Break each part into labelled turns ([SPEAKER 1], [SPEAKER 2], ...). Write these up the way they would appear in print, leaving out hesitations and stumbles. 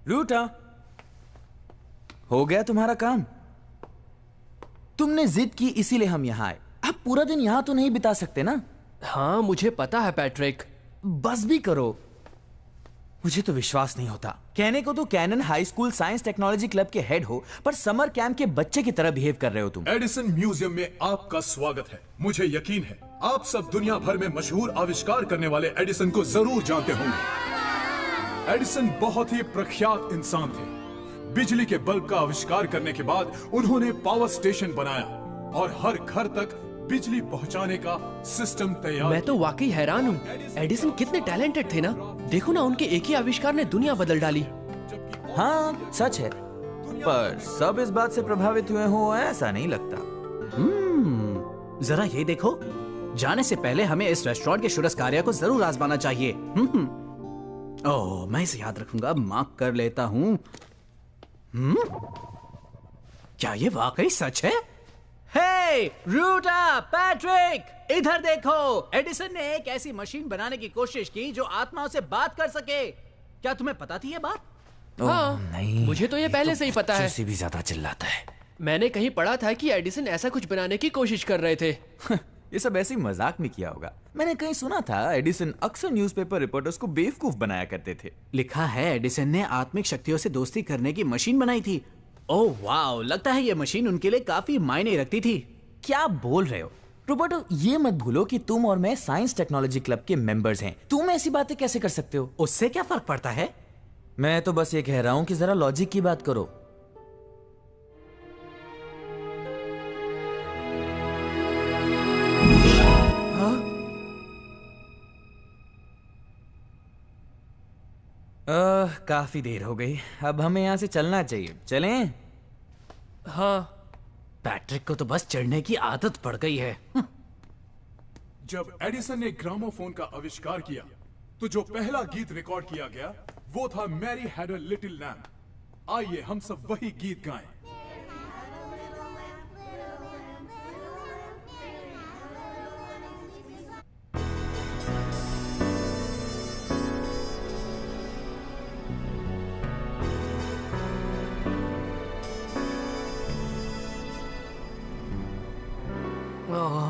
[SPEAKER 1] रूटा, हो गया तुम्हारा काम? तुमने जिद की इसीलिए हम यहाँ आए। आप पूरा दिन यहाँ तो नहीं बिता सकते ना?
[SPEAKER 2] हाँ मुझे पता है पैट्रिक।
[SPEAKER 1] बस भी करो, मुझे तो विश्वास नहीं होता। कहने को तो Canon high school science technology club के हेड हो, पर समर कैंप के बच्चे की तरह बिहेव कर रहे हो तुम।
[SPEAKER 3] एडिसन म्यूजियम में आपका स्वागत है। मुझे यकीन है आप सब दुनिया भर में मशहूर आविष्कार करने वाले एडिसन को जरूर जानते होंगे। एडिसन बहुत ही प्रख्यात इंसान थे। बिजली के बल्ब का आविष्कार करने के बाद उन्होंने पावर स्टेशन बनाया और हर घर तक बिजली पहुंचाने का सिस्टम तैयार।
[SPEAKER 2] मैं तो वाकई हैरान हूँ, एडिसन कितने टैलेंटेड थे ना। देखो ना, उनके एक ही आविष्कार ने दुनिया बदल डाली।
[SPEAKER 1] हाँ सच है, पर सब इस बात से प्रभावित हुए हो ऐसा नहीं लगता।
[SPEAKER 4] जरा ये देखो, जाने से पहले हमें इस रेस्टोरेंट के षोडश कार्य को जरूर आजमाना चाहिए। ओह, मैं इसे याद रखूंगा, मार्क कर लेता हूँ। क्या ये वाकई सच है? हे रूटा, पैट्रिक, इधर देखो। एडिसन ने एक ऐसी मशीन बनाने की कोशिश की जो आत्माओं से बात कर सके। क्या तुम्हें पता थी ये बात?
[SPEAKER 2] हाँ,
[SPEAKER 1] नहीं,
[SPEAKER 2] मुझे तो ये पहले से ही पता है।
[SPEAKER 1] से भी ज्यादा चिल्लाता है।
[SPEAKER 2] मैंने कहीं पढ़ा था कि एडिसन ऐसा कुछ बनाने की कोशिश कर रहे थे।
[SPEAKER 1] ये सब ऐसे ही मजाक में किया होगा। मैंने कहीं सुना था एडिसन अक्सर न्यूज़पेपर रिपोर्टर्स को बेवकूफ बनाया करते थे।
[SPEAKER 4] लिखा है एडिसन ने आत्मिक शक्तियों से दोस्ती करने की मशीन बनाई थी। ओह वाह, लगता है ये मशीन उनके लिए काफी मायने रखती थी।
[SPEAKER 1] क्या बोल रहे हो रोबर्टो? ये मत भूलो कि तुम और मैं साइंस टेक्नोलॉजी क्लब के मेंबर्स हैं। तुम ऐसी बातें कैसे कर सकते हो?
[SPEAKER 4] उससे क्या फर्क पड़ता है?
[SPEAKER 1] मैं तो बस ये कह रहा हूं कि जरा लॉजिक की बात करो। काफी देर हो गई, अब हमें यहाँ से चलना चाहिए। चलें?
[SPEAKER 2] हाँ,
[SPEAKER 4] पैट्रिक को तो बस चढ़ने की आदत पड़ गई है।
[SPEAKER 3] जब एडिसन ने ग्रामोफोन का आविष्कार किया तो जो पहला गीत रिकॉर्ड किया गया वो था Mary had a little lamb. आइए हम सब वही गीत गाएं।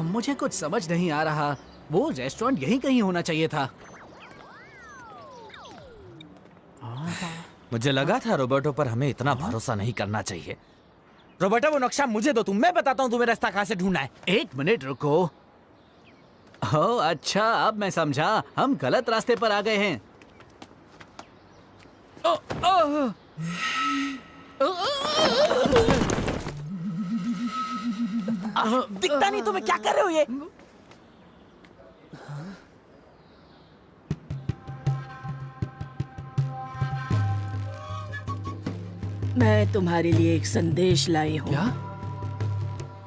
[SPEAKER 4] मुझे कुछ समझ नहीं आ रहा। वो रेस्टोरेंट यहीं कहीं होना चाहिए था।
[SPEAKER 1] मुझे लगा था रोबर्टो पर हमें इतना भरोसा नहीं करना चाहिए। रोबर्टो, वो नक्शा मुझे दो, मैं बताता हूँ तुम्हें रास्ता कहाँ से ढूंढना है।
[SPEAKER 4] एक मिनट रुको। ओह अच्छा, अब मैं समझा, हम गलत रास्ते पर आ गए हैं।
[SPEAKER 1] दिखता नहीं तुम्हें, क्या कर रहे हो ये?
[SPEAKER 5] मैं तुम्हारे लिए एक संदेश लाई हूँ।
[SPEAKER 2] क्या?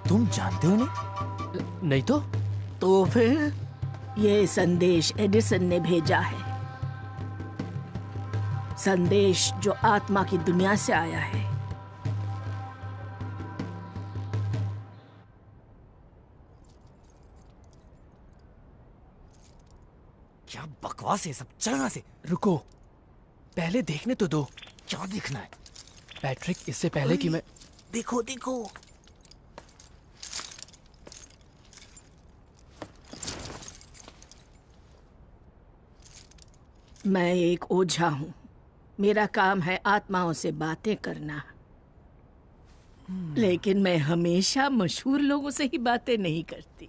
[SPEAKER 1] तुम जानते हो नहीं?
[SPEAKER 2] नहीं
[SPEAKER 5] तो फिर ये संदेश एडिसन ने भेजा है। संदेश जो आत्मा की दुनिया से आया है।
[SPEAKER 1] क्या बकवास है सब, चलना से।
[SPEAKER 2] रुको, पहले देखने तो दो।
[SPEAKER 1] क्या दिखना है?
[SPEAKER 2] पैट्रिक, इससे पहले कि मैं...
[SPEAKER 1] देखो देखो।
[SPEAKER 5] मैं एक ओझा हूँ। मेरा काम है आत्माओं से बातें करना। लेकिन मैं हमेशा मशहूर लोगों से ही बातें नहीं करती।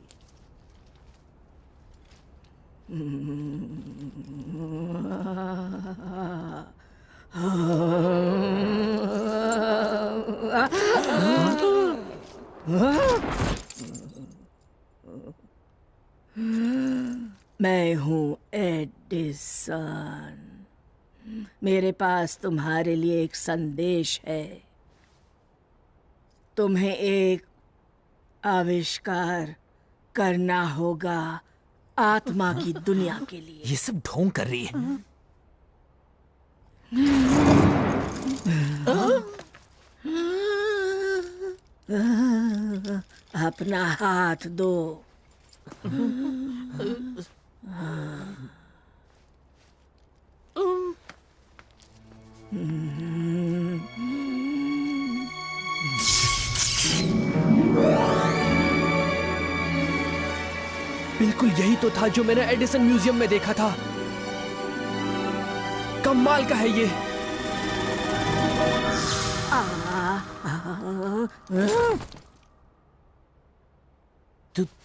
[SPEAKER 5] मैं हूँ एडिसन। मेरे पास तुम्हारे लिए एक संदेश है। तुम्हें एक आविष्कार करना होगा आत्मा की दुनिया के लिए।
[SPEAKER 1] ये सब ढोंग कर रही है।
[SPEAKER 5] अपना हाथ दो।
[SPEAKER 2] बिल्कुल यही तो था जो मैंने एडिसन म्यूजियम में देखा था। कमाल का है ये।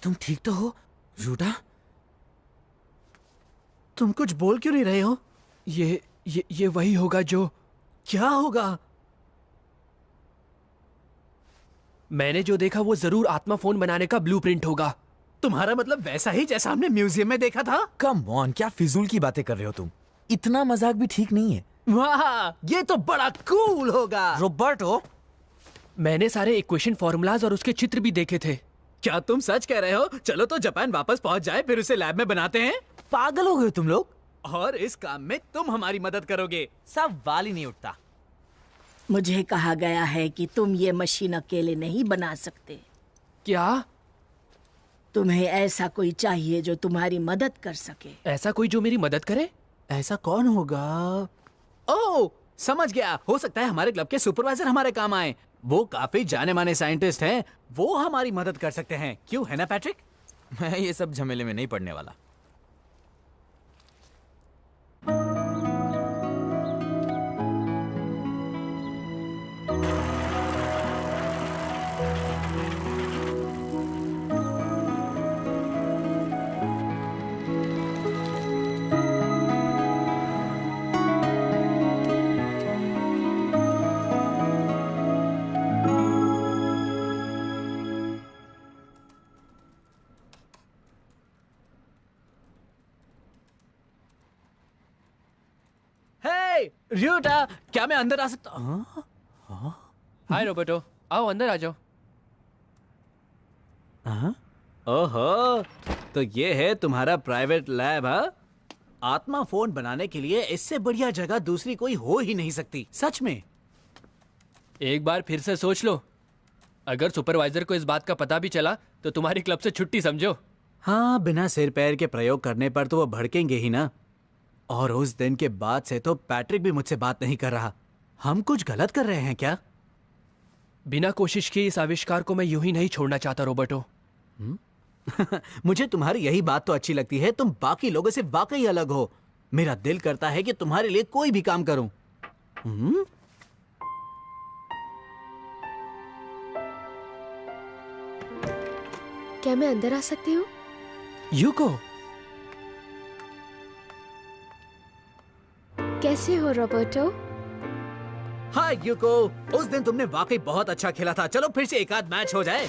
[SPEAKER 1] तुम ठीक तो हो रूटा?
[SPEAKER 4] तुम कुछ बोल क्यों नहीं रहे हो?
[SPEAKER 2] ये वही होगा जो
[SPEAKER 4] क्या होगा?
[SPEAKER 2] मैंने जो देखा वो जरूर आत्मा फोन बनाने का ब्लूप्रिंट होगा।
[SPEAKER 4] तुम्हारा मतलब वैसा ही जैसा हमने म्यूजियम में देखा था?
[SPEAKER 1] कम ऑन, क्या फिजूल की बातें कर रहे हो तुम? इतना मजाक भी ठीक नहीं है।
[SPEAKER 4] वाह, ये तो बड़ा कूल होगा।
[SPEAKER 1] रोबर्टो,
[SPEAKER 2] मैंने सारे इक्वेशन फॉर्मूलाज और उसके चित्र भी देखे थे।
[SPEAKER 4] क्या तुम सच कह रहे हो? चलो तो जापान वापस पहुंच जाए, फिर उसे लैब में बनाते हैं।
[SPEAKER 1] पागल हो गए तुम लोग?
[SPEAKER 4] और इस काम में तुम हमारी मदद करोगे।
[SPEAKER 1] सवाल ही नहीं उठता।
[SPEAKER 5] मुझे कहा गया है कि तुम ये मशीन अकेले नहीं बना सकते।
[SPEAKER 2] क्या?
[SPEAKER 5] तुम्हें ऐसा कोई चाहिए जो तुम्हारी मदद कर सके।
[SPEAKER 2] ऐसा कोई जो मेरी मदद करे?
[SPEAKER 4] ऐसा कौन होगा? ओह, समझ गया। हो सकता है हमारे क्लब के सुपरवाइजर हमारे काम आए। वो काफी जाने माने साइंटिस्ट हैं, वो हमारी मदद कर सकते हैं। क्यों, है ना पैट्रिक?
[SPEAKER 1] मैं ये सब झमेले में नहीं पड़ने वाला।
[SPEAKER 4] रियोटा, क्या मैं अंदर आ सकता हूँ?
[SPEAKER 2] हाय रोबर्टो, आओ अंदर आ जाओ।
[SPEAKER 4] ओहो, तो ये है तुम्हारा प्राइवेट लैब? हाँ, आत्मा फोन बनाने के लिए इससे बढ़िया जगह दूसरी कोई हो ही नहीं सकती। सच में।
[SPEAKER 2] एक बार फिर से सोच लो, अगर सुपरवाइजर को इस बात का पता भी चला तो तुम्हारी क्लब से छुट्टी समझो।
[SPEAKER 4] हाँ, बिना सिर पैर के प्रयोग करने पर तो वो भड़केंगे ही ना। और उस दिन के बाद से तो पैट्रिक भी मुझसे बात नहीं कर रहा। हम कुछ गलत कर रहे हैं क्या?
[SPEAKER 2] बिना कोशिश किए इस आविष्कार को मैं यूं ही नहीं छोड़ना चाहता रोबर्टो।
[SPEAKER 4] मुझे तुम्हारी यही बात तो अच्छी लगती है, तुम बाकी लोगों से वाकई अलग हो। मेरा दिल करता है कि तुम्हारे लिए कोई भी काम करूं।
[SPEAKER 6] क्या मैं अंदर आ सकती हूँ?
[SPEAKER 2] यूको,
[SPEAKER 6] कैसे हो रॉबर्टो?
[SPEAKER 4] हाय यूको, उस दिन तुमने वाकई बहुत अच्छा खेला था। चलो फिर से एक आध मैच हो जाए।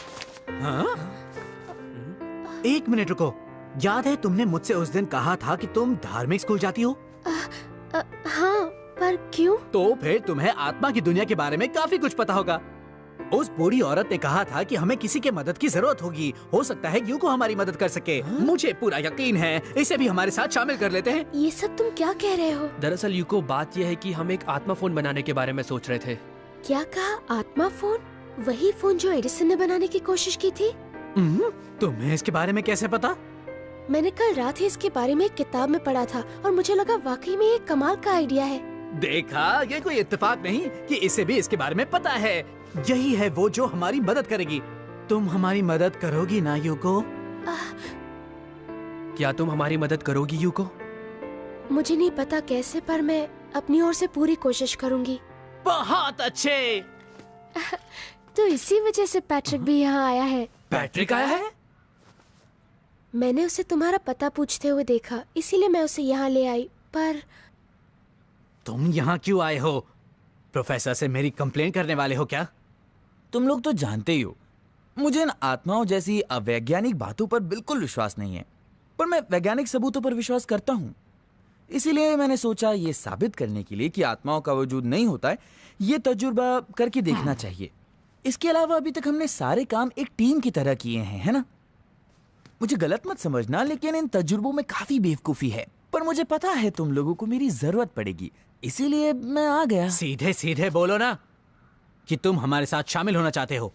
[SPEAKER 4] हाँ? एक मिनट रुको, याद है तुमने मुझसे उस दिन कहा था कि तुम धार्मिक स्कूल जाती हो?
[SPEAKER 6] हाँ, पर क्यों?
[SPEAKER 4] तो फिर तुम्हें आत्मा की दुनिया के बारे में काफी कुछ पता होगा। उस बूढ़ी औरत ने कहा था कि हमें किसी के मदद की जरूरत होगी। हो सकता है यूको हमारी मदद कर सके। मुझे पूरा यकीन है। इसे भी हमारे साथ शामिल कर लेते हैं।
[SPEAKER 6] ये सब तुम क्या कह रहे हो?
[SPEAKER 2] दरअसल यूको, बात यह है कि हम एक आत्मा फोन बनाने के बारे में सोच रहे थे।
[SPEAKER 6] क्या कहा? आत्मा फोन? वही फोन जो एडिसन ने बनाने की कोशिश की थी?
[SPEAKER 4] तुम्हें इसके बारे में कैसे पता?
[SPEAKER 6] मैंने कल रात ही इसके बारे में एक किताब में पढ़ा था और मुझे लगा वाकई में ये कमाल का आइडिया है।
[SPEAKER 4] देखा, ये कोई इत्तेफाक नहीं कि इसे भी इसके बारे में पता है। यही है वो जो हमारी मदद करेगी। तुम हमारी मदद करोगी ना यूको?
[SPEAKER 2] क्या तुम हमारी मदद करोगी यूको?
[SPEAKER 6] मुझे नहीं पता कैसे, पर मैं अपनी ओर से पूरी कोशिश करूंगी।
[SPEAKER 4] बहुत अच्छे।
[SPEAKER 6] तो इसी वजह से पैट्रिक भी यहाँ आया है।
[SPEAKER 2] पैट्रिक आया है?
[SPEAKER 6] मैंने उसे तुम्हारा पता पूछते हुए देखा, इसीलिए मैं उसे यहाँ ले आई। पर
[SPEAKER 4] तुम यहाँ क्यों आए हो? प्रोफेसर से मेरी कंप्लेन करने वाले हो क्या?
[SPEAKER 1] तुम लोग तो जानते ही हो, मुझे इन आत्माओं जैसी अवैज्ञानिक बातों पर बिल्कुल विश्वास नहीं है। पर मैं वैज्ञानिक सबूतों पर विश्वास करता हूँ। इसीलिए मैंने सोचा ये साबित करने के लिए कि आत्माओं का वजूद नहीं होता है, ये तजुर्बा करके देखना चाहिए। इसके अलावा अभी तक हमने सारे काम एक टीम की तरह किए हैं, है ना? मुझे गलत मत समझना, लेकिन इन तजुर्बों में काफी बेवकूफी है। पर मुझे पता है तुम लोगों को मेरी जरूरत पड़ेगी, इसीलिए मैं आ गया।
[SPEAKER 4] सीधे सीधे बोलो ना कि तुम हमारे साथ शामिल होना चाहते हो।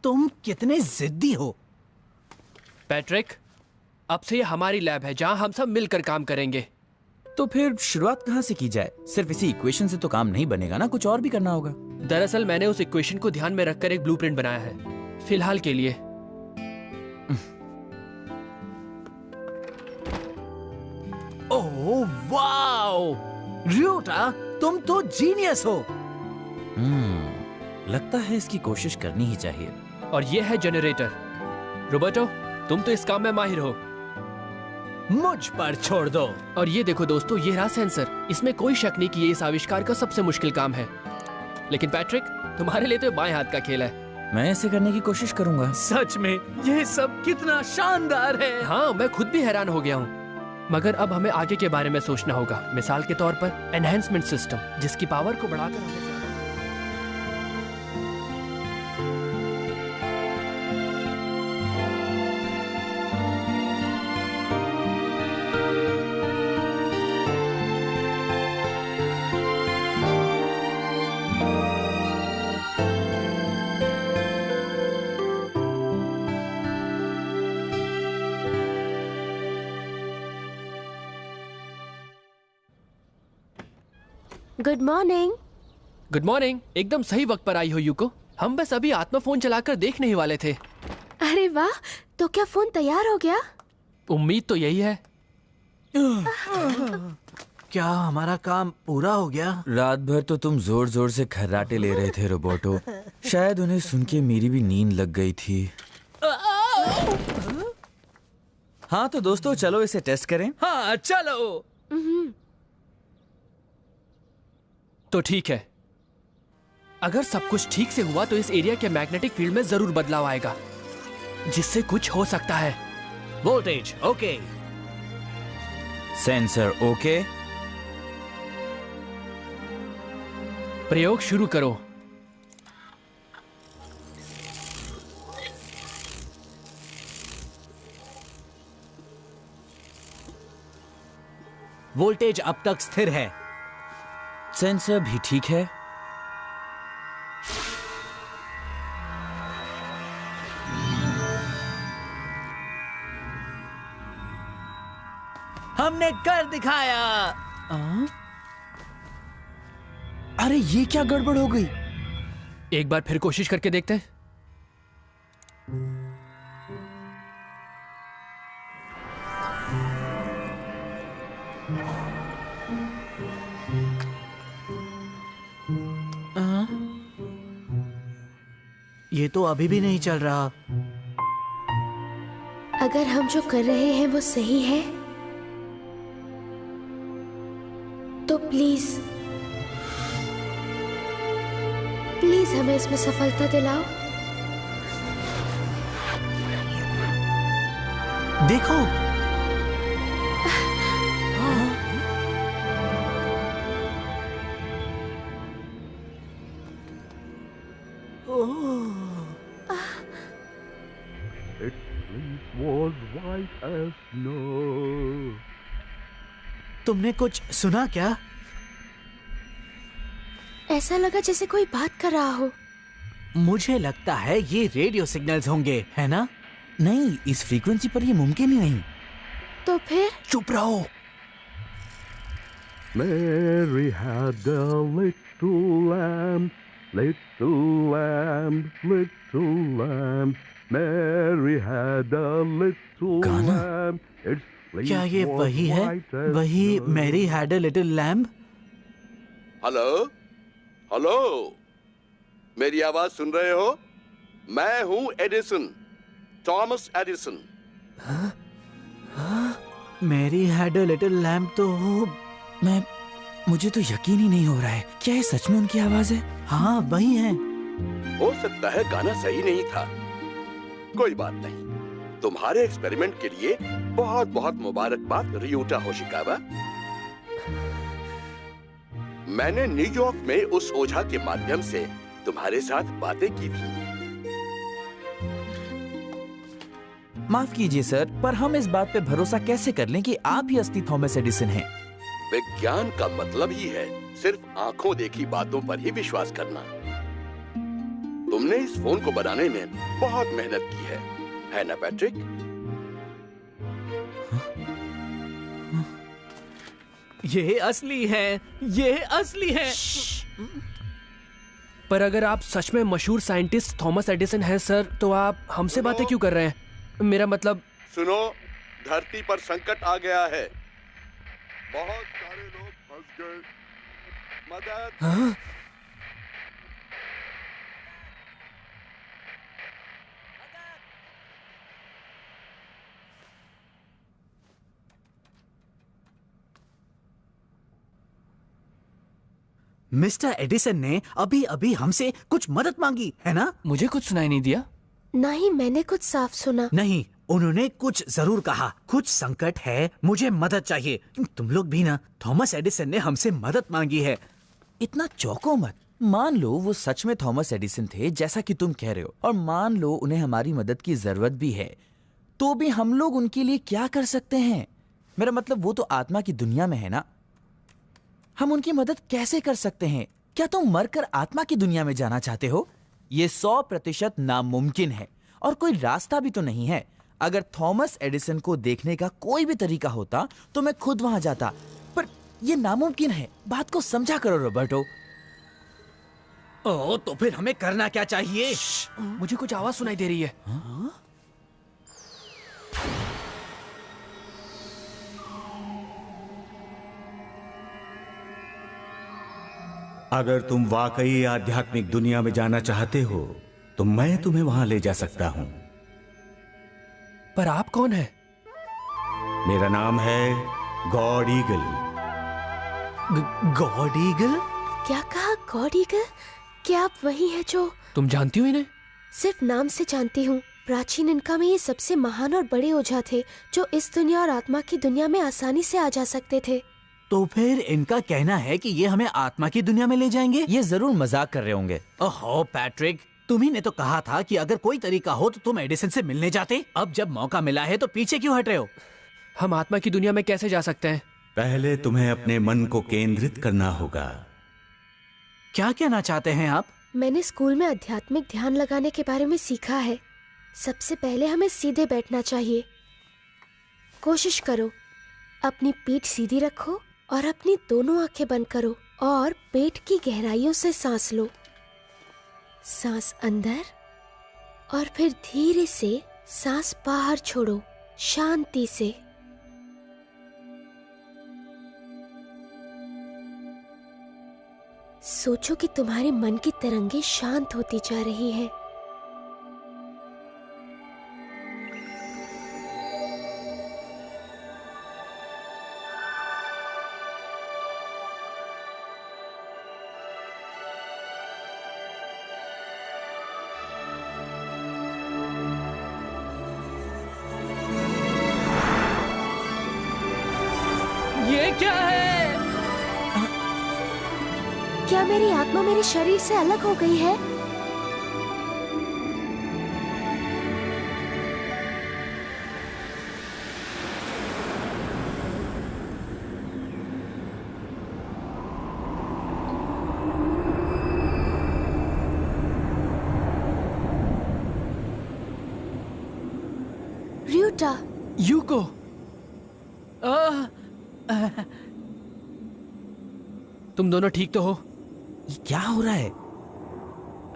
[SPEAKER 4] तुम कितने जिद्दी हो।
[SPEAKER 2] पैट्रिक, अब से ये हमारी लैब है जहां हम सब मिलकर काम करेंगे।
[SPEAKER 1] तो फिर शुरुआत कहाँ से की जाए? सिर्फ इसी इक्वेशन से तो काम नहीं बनेगा ना, कुछ और भी करना होगा।
[SPEAKER 2] दरअसल मैंने उस इक्वेशन को ध्यान में रखकर एक ब्लूप्रिंट बनाया है, फिलहाल के लिए।
[SPEAKER 4] ओह वाओ, रियोटा तुम तो जीनियस हो।
[SPEAKER 1] लगता है इसकी कोशिश करनी ही चाहिए।
[SPEAKER 2] और ये है जनरेटर। रोबर्टो, तुम तो इस काम में माहिर हो,
[SPEAKER 4] मुझ पर छोड़ दो।
[SPEAKER 2] और ये देखो दोस्तों, ये रहा सेंसर। इसमें कोई शक नहीं कि ये इस आविष्कार का सबसे मुश्किल काम है, लेकिन पैट्रिक तुम्हारे लिए तो बाएं हाथ का खेल है।
[SPEAKER 1] मैं इसे करने की कोशिश करूंगा।
[SPEAKER 4] सच में ये सब कितना शानदार है।
[SPEAKER 2] हाँ, मैं खुद भी हैरान हो गया हूँ। मगर अब हमें आगे के बारे में सोचना होगा। मिसाल के तौर पर एनहेंसमेंट सिस्टम, जिसकी पावर को बढ़ाकर हमें
[SPEAKER 6] गुड मॉर्निंग।
[SPEAKER 2] Good morning. एकदम सही वक्त पर आई हो यूको। हम बस अभी आत्मा फोन चलाकर देखने ही वाले थे।
[SPEAKER 6] अरे वाह, तो क्या फोन तैयार हो गया?
[SPEAKER 2] उम्मीद तो यही है।
[SPEAKER 4] क्या हमारा काम पूरा हो गया?
[SPEAKER 1] रात भर तो तुम जोर जोर से खर्राटे ले रहे थे रोबोटो। शायद उन्हें सुन के मेरी भी नींद लग गई थी। हाँ तो दोस्तों, चलो इसे टेस्ट करें।
[SPEAKER 4] हाँ चलो।
[SPEAKER 2] तो ठीक है, अगर सब कुछ ठीक से हुआ तो इस एरिया के मैग्नेटिक फील्ड में जरूर बदलाव आएगा, जिससे कुछ हो सकता है।
[SPEAKER 4] वोल्टेज ओके,
[SPEAKER 1] सेंसर ओके,
[SPEAKER 2] प्रयोग शुरू करो।
[SPEAKER 4] वोल्टेज अब तक स्थिर है।
[SPEAKER 1] सेंसर भी ठीक है।
[SPEAKER 4] हमने कर दिखाया।
[SPEAKER 1] अरे ये क्या गड़बड़ हो गई?
[SPEAKER 2] एक बार फिर कोशिश करके देखते हैं।
[SPEAKER 4] ये तो अभी भी नहीं चल रहा।
[SPEAKER 6] अगर हम जो कर रहे हैं वो सही है तो प्लीज प्लीज हमें इसमें सफलता दिलाओ।
[SPEAKER 4] देखो, तुमने कुछ सुना क्या?
[SPEAKER 6] ऐसा लगा जैसे कोई बात कर रहा हो।
[SPEAKER 4] मुझे लगता है ये रेडियो सिग्नल्स होंगे, है ना?
[SPEAKER 1] नहीं, इस फ्रीक्वेंसी पर ये मुमकिन ही नहीं।
[SPEAKER 6] तो फिर
[SPEAKER 4] चुप रहो।
[SPEAKER 7] Mary had a little lamb, little lamb, little lamb. Mary had a little
[SPEAKER 1] गाना?
[SPEAKER 7] lamb. Its sleep
[SPEAKER 4] क्या ये
[SPEAKER 7] was
[SPEAKER 4] वही है?
[SPEAKER 7] white as
[SPEAKER 4] वही
[SPEAKER 7] snow.
[SPEAKER 4] Mary had a little lamb?
[SPEAKER 8] Hello hello, मेरी आवाज सुन रहे हो? मैं हूं Edison, Thomas Edison.
[SPEAKER 4] Mary had a little lamb तो
[SPEAKER 1] मुझे तो यकीन ही नहीं हो रहा है। क्या ये सच में उनकी आवाज है?
[SPEAKER 4] हाँ वही है।
[SPEAKER 8] हो सकता है गाना सही नहीं था। कोई बात नहीं, तुम्हारे एक्सपेरिमेंट के लिए बहुत बहुत मुबारकबाद रियोटा होशिकावा। मैंने न्यूयॉर्क में उस ओझा के माध्यम से तुम्हारे साथ बातें की थी।
[SPEAKER 1] माफ कीजिए सर, पर हम इस बात पे भरोसा कैसे कर लें कि आप ही असली थॉमस एडिसन हैं?
[SPEAKER 8] विज्ञान का मतलब ही है सिर्फ आंखों देखी बातों पर ही विश्वास करना। तुमने इस फोन को बनाने में बहुत मेहनत की है ना पैट्रिक?
[SPEAKER 4] ये असली है, ये असली है।
[SPEAKER 2] पर अगर आप सच में मशहूर साइंटिस्ट थॉमस एडिसन हैं सर, तो आप हमसे बातें क्यों कर रहे हैं? मेरा मतलब।
[SPEAKER 8] सुनो, धरती पर संकट आ गया है, बहुत सारे लोग फंस गए, मदद।
[SPEAKER 2] हाँ?
[SPEAKER 4] मिस्टर एडिसन ने अभी अभी हमसे कुछ मदद मांगी है ना?
[SPEAKER 2] मुझे कुछ सुनाई नहीं दिया।
[SPEAKER 6] नहीं, मैंने कुछ साफ सुना।
[SPEAKER 4] नहीं, उन्होंने कुछ जरूर कहा। कुछ संकट है, मुझे मदद चाहिए। तुम लोग भी ना, थॉमस एडिसन ने हमसे मदद मांगी है।
[SPEAKER 1] इतना चौंको मत। मान लो वो सच में थॉमस एडिसन थे जैसा कि तुम कह रहे हो, और मान लो उन्हें हमारी मदद की जरूरत भी है, तो भी हम लोग उनके लिए क्या कर सकते हैं? मेरा मतलब वो तो आत्मा की दुनिया में है ना, हम उनकी मदद कैसे कर सकते हैं? क्या तुम मरकर आत्मा की दुनिया में जाना चाहते हो? ये 100% नामुमकिन है और कोई रास्ता भी तो नहीं है। अगर थॉमस एडिसन को देखने का कोई भी तरीका होता तो मैं खुद वहां जाता, पर यह नामुमकिन है। बात को समझा करो रॉबर्टो।
[SPEAKER 4] ओह, तो फिर हमें करना क्या चाहिए?
[SPEAKER 2] मुझे कुछ आवाज सुनाई दे रही है।
[SPEAKER 9] अगर तुम वाकई आध्यात्मिक दुनिया में जाना चाहते हो तो मैं तुम्हें वहां ले जा सकता हूं।
[SPEAKER 2] पर आप कौन हैं?
[SPEAKER 9] मेरा नाम है गॉड ईगल।
[SPEAKER 4] God eagle?
[SPEAKER 6] क्या कहा? God eagle? क्या आप वही हैं जो?
[SPEAKER 2] तुम जानती हो इन्हें?
[SPEAKER 6] सिर्फ नाम से जानती हूँ। प्राचीन इनका में ये सबसे महान और बड़े ओझा थे जो इस दुनिया और आत्मा की दुनिया में आसानी से आ जा सकते थे।
[SPEAKER 4] तो फिर इनका कहना है कि ये हमें आत्मा की दुनिया में ले जाएंगे?
[SPEAKER 1] ये जरूर मजाक कर रहे होंगे।
[SPEAKER 4] ओहो पैट्रिक, तुम्ही ने तो कहा था कि अगर कोई तरीका हो तो तुम एडिसन से मिलने जाते। अब जब मौका मिला है तो पीछे क्यों हट रहे हो?
[SPEAKER 2] हम आत्मा की दुनिया में कैसे जा सकते हैं?
[SPEAKER 9] पहले तुम्हें अपने मन को केंद्रित करना होगा।
[SPEAKER 4] क्या कहना चाहते हैं आप?
[SPEAKER 6] मैंने स्कूल में आध्यात्मिक ध्यान लगाने के बारे में सीखा है। सबसे पहले हमें सीधे बैठना चाहिए। कोशिश करो, अपनी पीठ सीधी रखो और अपनी दोनों आंखें बंद करो और पेट की गहराइयों से सांस लो। सांस अंदर और फिर धीरे से सांस बाहर छोड़ो, शांति से। सोचो कि तुम्हारे मन की तरंगें शांत होती जा रही हैं।
[SPEAKER 2] ये क्या है?
[SPEAKER 6] क्या मेरी आत्मा मेरे शरीर से अलग हो गई है? र्यूटा।
[SPEAKER 2] यूको। तुम दोनों ठीक तो हो?
[SPEAKER 1] ये क्या हो रहा है?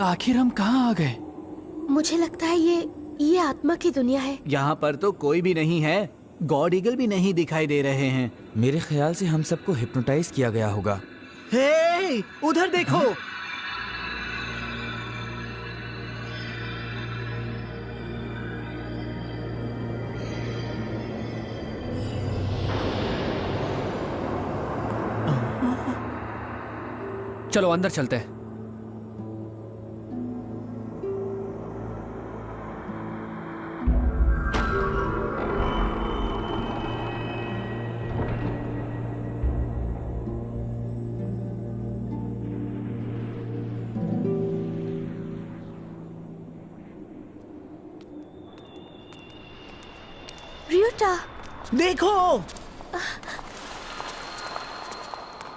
[SPEAKER 2] आखिर हम कहाँ आ गए?
[SPEAKER 6] मुझे लगता है ये आत्मा की दुनिया है।
[SPEAKER 4] यहाँ पर तो कोई भी नहीं है। गॉड ईगल भी नहीं दिखाई दे रहे हैं।
[SPEAKER 1] मेरे ख्याल से हम सबको हिप्नोटाइज किया गया होगा।
[SPEAKER 4] हे, उधर देखो।
[SPEAKER 2] चलो अंदर चलते हैं।
[SPEAKER 6] र्यूटा,
[SPEAKER 4] देखो।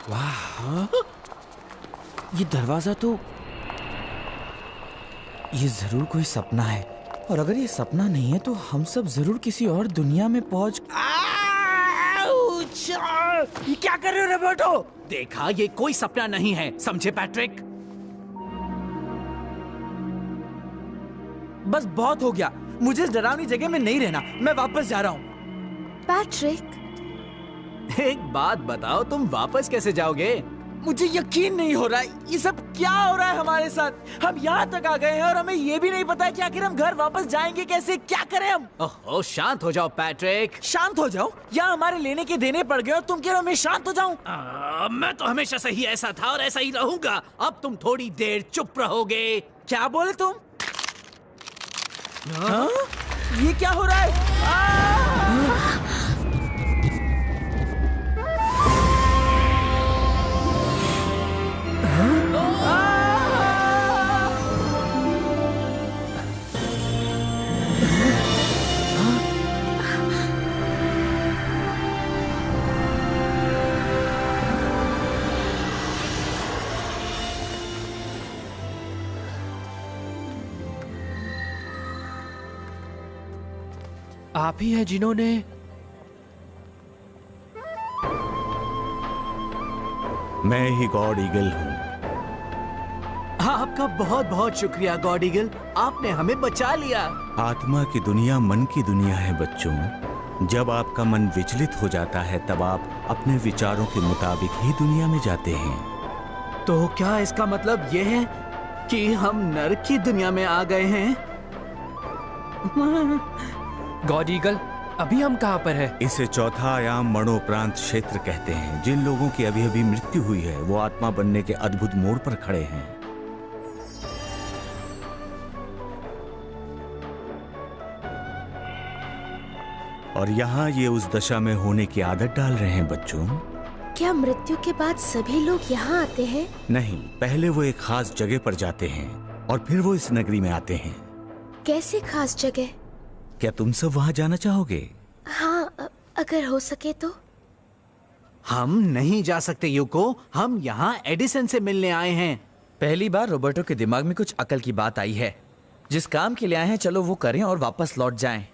[SPEAKER 1] वाह, ये दरवाजा तो, ये जरूर कोई सपना है। और अगर ये सपना नहीं है तो हम सब जरूर किसी और दुनिया में पहुंच। आउच!
[SPEAKER 4] ये क्या कर रहे हो रोबोटो? देखा, ये कोई सपना नहीं है, समझे पैट्रिक?
[SPEAKER 1] बस बहुत हो गया, मुझे इस डरावनी जगह में नहीं रहना, मैं वापस जा रहा हूँ।
[SPEAKER 6] पैट्रिक,
[SPEAKER 4] एक बात बताओ, तुम वापस कैसे जाओगे?
[SPEAKER 1] मुझे यकीन नहीं हो रहा है, ये सब क्या हो रहा है हमारे साथ। हम यहाँ तक आ गए हैं और हमें ये भी नहीं पता है कि आखिर हम घर वापस जाएंगे कैसे, क्या करें हम।
[SPEAKER 4] ओहो, शांत हो जाओ पैट्रिक।
[SPEAKER 1] शांत हो जाओ? यहाँ हमारे लेने के देने पड़ गए और तुम कह रहे हो मैं शांत हो जाऊं?
[SPEAKER 4] मैं तो हमेशा से ही ऐसा था और ऐसा ही रहूंगा। अब तुम थोड़ी देर चुप रहोगे।
[SPEAKER 1] क्या बोले तुम? हाँ? ये क्या हो रहा है?
[SPEAKER 2] आप ही हैं जिन्होंने
[SPEAKER 9] मैं ही गॉड ईगल हूँ।
[SPEAKER 4] आपका बहुत बहुत शुक्रिया गॉड ईगल, आपने हमें बचा लिया।
[SPEAKER 9] आत्मा की दुनिया मन की दुनिया है बच्चों। जब आपका मन विचलित हो जाता है तब आप अपने विचारों के मुताबिक ही दुनिया में जाते हैं।
[SPEAKER 4] तो क्या इसका मतलब ये है कि हम नरक की दुनिया में आ गए हैं?
[SPEAKER 2] गॉड ईगल, अभी हम कहाँ पर हैं?
[SPEAKER 9] इसे चौथा आयाम मरणोपरांत क्षेत्र कहते हैं। जिन लोगों की अभी अभी मृत्यु हुई है वो आत्मा बनने के अद्भुत मोड़ पर खड़े हैं। और यहाँ ये उस दशा में होने की आदत डाल रहे हैं बच्चों।
[SPEAKER 6] क्या मृत्यु के बाद सभी लोग यहाँ आते हैं?
[SPEAKER 9] नहीं, पहले वो एक खास जगह पर जाते हैं और फिर वो इस नगरी में आते हैं।
[SPEAKER 6] कैसी खास जगह?
[SPEAKER 9] क्या तुम सब वहाँ जाना चाहोगे?
[SPEAKER 6] हाँ, अगर हो सके तो।
[SPEAKER 4] हम नहीं जा सकते यूको, हम यहाँ एडिसन से मिलने आए हैं।
[SPEAKER 1] पहली बार रोबर्टो के दिमाग में कुछ अकल की बात आई है। जिस काम के लिए आए हैं चलो वो करें और वापस लौट जाएं।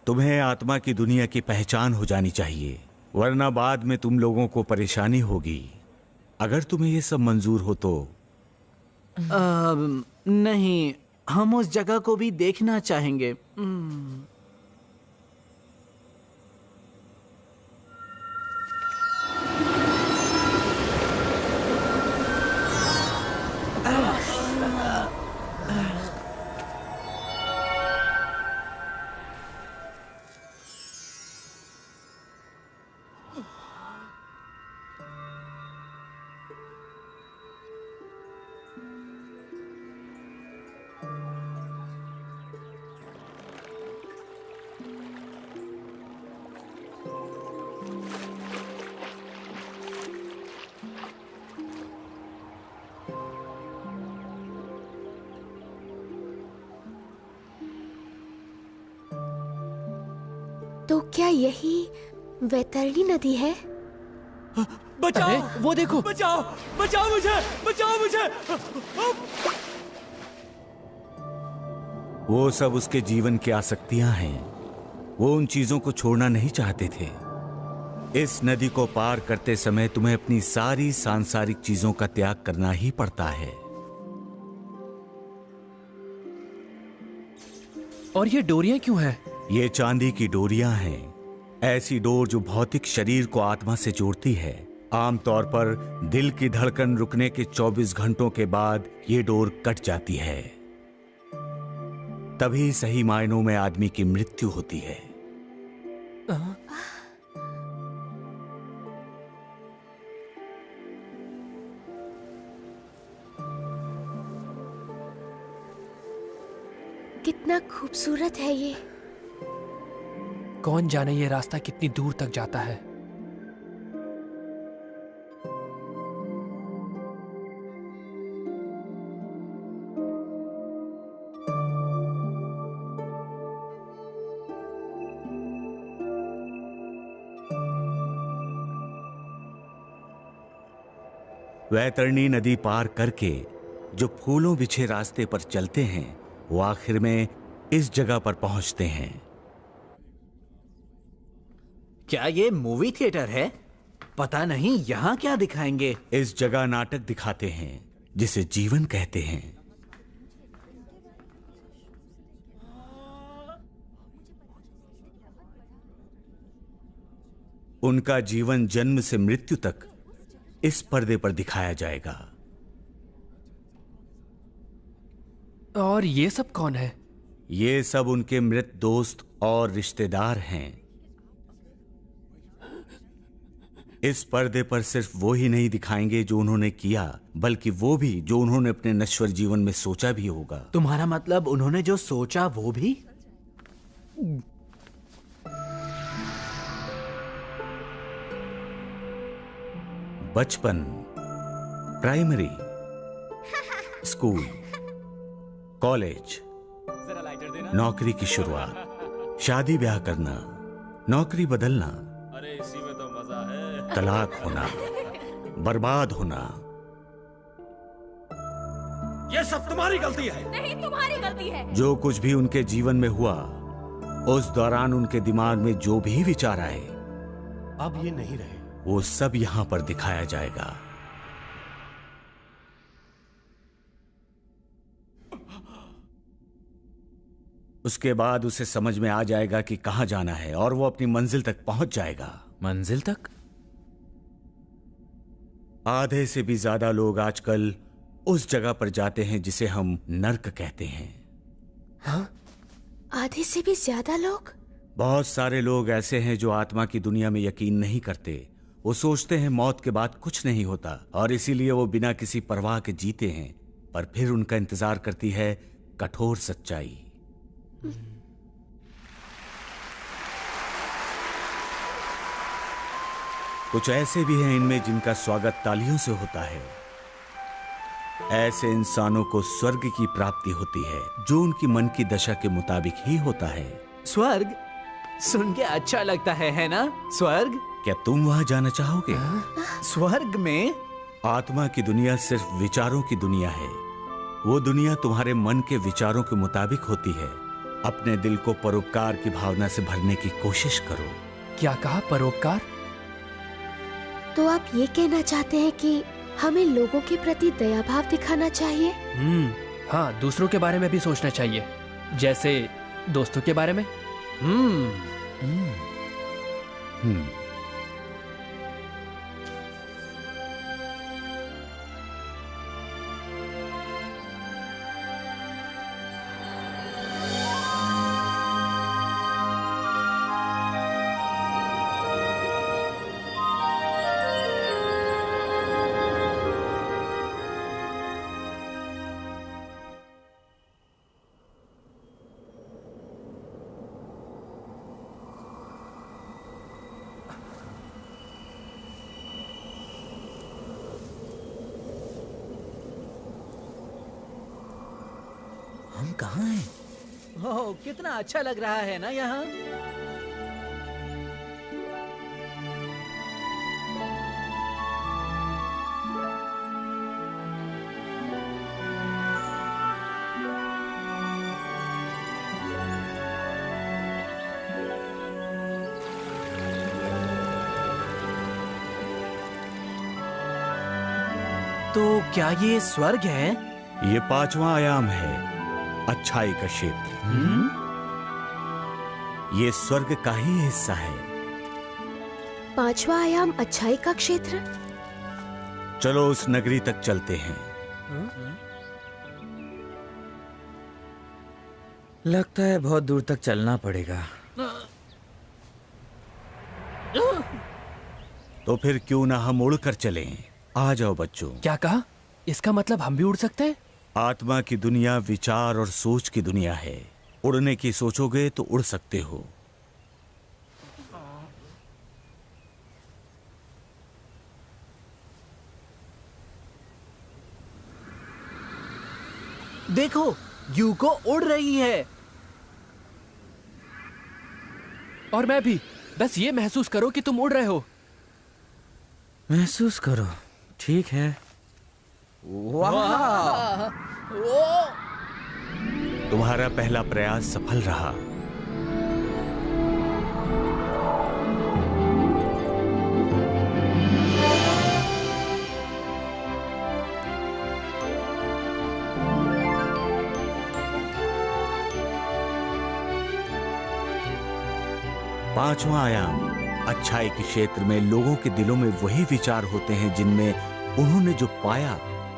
[SPEAKER 9] तुम्हें आत्मा की दुनिया की पहचान हो जानी चाहिए, वरना बाद में तुम लोगों को परेशानी होगी। अगर तुम्हें ये सब मंजूर हो तो।
[SPEAKER 4] नहीं, हम उस जगह को भी देखना चाहेंगे।
[SPEAKER 6] तो क्या यही वैतरणी नदी है?
[SPEAKER 2] बचाओ, वो देखो।
[SPEAKER 1] बचाओ, बचाओ मुझे, बचाओ मुझे।
[SPEAKER 9] वो सब उसके जीवन की आसक्तियां हैं। वो उन चीजों को छोड़ना नहीं चाहते थे। इस नदी को पार करते समय तुम्हें अपनी सारी सांसारिक चीजों का त्याग करना ही पड़ता है।
[SPEAKER 2] और ये डोरियां क्यों हैं?
[SPEAKER 9] ये चांदी की डोरियां हैं, ऐसी डोर जो भौतिक शरीर को आत्मा से जोड़ती है। आमतौर पर दिल की धड़कन रुकने के 24 घंटों के बाद ये डोर कट जाती है, तभी सही मायनों में आदमी की मृत्यु होती है।
[SPEAKER 6] कितना खूबसूरत है ये।
[SPEAKER 2] कौन जाने ये रास्ता कितनी दूर तक जाता है।
[SPEAKER 9] वैतरणी नदी पार करके जो फूलों बिछे रास्ते पर चलते हैं वो आखिर में इस जगह पर पहुंचते हैं।
[SPEAKER 4] क्या ये मूवी थिएटर है? पता नहीं यहाँ क्या दिखाएंगे।
[SPEAKER 9] इस जगह नाटक दिखाते हैं जिसे जीवन कहते हैं। उनका जीवन जन्म से मृत्यु तक इस पर्दे पर दिखाया जाएगा।
[SPEAKER 2] और ये सब कौन है?
[SPEAKER 9] ये सब उनके मृत दोस्त और रिश्तेदार हैं। इस पर्दे पर सिर्फ वो ही नहीं दिखाएंगे जो उन्होंने किया, बल्कि वो भी जो उन्होंने अपने नश्वर जीवन में सोचा भी होगा।
[SPEAKER 4] तुम्हारा मतलब उन्होंने जो सोचा वो भी?
[SPEAKER 9] बचपन, प्राइमरी, स्कूल, कॉलेज, नौकरी की शुरुआत, शादी ब्याह करना, नौकरी बदलना, अरे इसी में तो मजा है, तलाक होना, बर्बाद होना।
[SPEAKER 10] ये सब तुम्हारी गलती है।
[SPEAKER 11] नहीं, तुम्हारी गलती है।
[SPEAKER 9] जो कुछ भी उनके जीवन में हुआ, उस दौरान उनके दिमाग में जो भी विचार आए,
[SPEAKER 10] अब ये नहीं रहे।
[SPEAKER 9] वो सब यहां पर दिखाया जाएगा। उसके बाद उसे समझ में आ जाएगा कि कहां जाना है और वो अपनी मंजिल तक पहुंच जाएगा।
[SPEAKER 1] मंजिल तक?
[SPEAKER 9] आधे से भी ज्यादा लोग आजकल उस जगह पर जाते हैं जिसे हम नर्क कहते हैं।
[SPEAKER 6] हाँ? आधे से भी ज्यादा लोग?
[SPEAKER 9] बहुत सारे लोग ऐसे हैं जो आत्मा की दुनिया में यकीन नहीं करते। वो सोचते हैं मौत के बाद कुछ नहीं होता और इसीलिए वो बिना किसी परवाह के जीते हैं, पर फिर उनका इंतजार करती है कठोर सच्चाई। कुछ ऐसे भी हैं इनमें जिनका स्वागत तालियों से होता है। ऐसे इंसानों को स्वर्ग की प्राप्ति होती है जो उनकी मन की दशा के मुताबिक ही होता है।
[SPEAKER 4] स्वर्ग सुन के अच्छा लगता है ना? स्वर्ग?
[SPEAKER 9] क्या तुम वहां जाना चाहोगे?
[SPEAKER 4] स्वर्ग में
[SPEAKER 9] आत्मा की दुनिया सिर्फ विचारों की दुनिया है। वो दुनिया तुम्हारे मन के विचारों के मुताबिक होती है। अपने दिल को परोपकार की भावना से भरने की कोशिश करो।
[SPEAKER 2] क्या कहा? परोपकार?
[SPEAKER 6] तो आप ये कहना चाहते हैं कि हमें लोगों के प्रति दया भाव दिखाना चाहिए?
[SPEAKER 2] हाँ, दूसरों के बारे में भी सोचना चाहिए, जैसे दोस्तों के बारे में।
[SPEAKER 1] हम कहाँ हैं?
[SPEAKER 4] ओह, कितना अच्छा लग रहा है ना यहाँ। तो क्या ये स्वर्ग है?
[SPEAKER 9] ये 5वां आयाम है, अच्छाई का क्षेत्र। ये स्वर्ग का ही हिस्सा है।
[SPEAKER 6] 5वां आयाम अच्छाई का क्षेत्र?
[SPEAKER 9] चलो उस नगरी तक चलते हैं।
[SPEAKER 1] लगता है बहुत दूर तक चलना पड़ेगा।
[SPEAKER 9] तो फिर क्यों ना हम उड़कर चलें? आ जाओ बच्चों।
[SPEAKER 2] क्या कहा? इसका मतलब हम भी उड़ सकते हैं?
[SPEAKER 9] आत्मा की दुनिया विचार और सोच की दुनिया है। उड़ने की सोचोगे तो उड़ सकते हो।
[SPEAKER 4] देखो, यूको उड़ रही है।
[SPEAKER 2] और मैं भी। बस ये महसूस करो कि तुम उड़ रहे हो।
[SPEAKER 1] महसूस करो, ठीक है।
[SPEAKER 4] वाह!
[SPEAKER 9] तुम्हारा पहला प्रयास सफल रहा। 5वां आयाम, अच्छाई के क्षेत्र में लोगों के दिलों में वही विचार होते हैं जिनमें उन्होंने जो पाया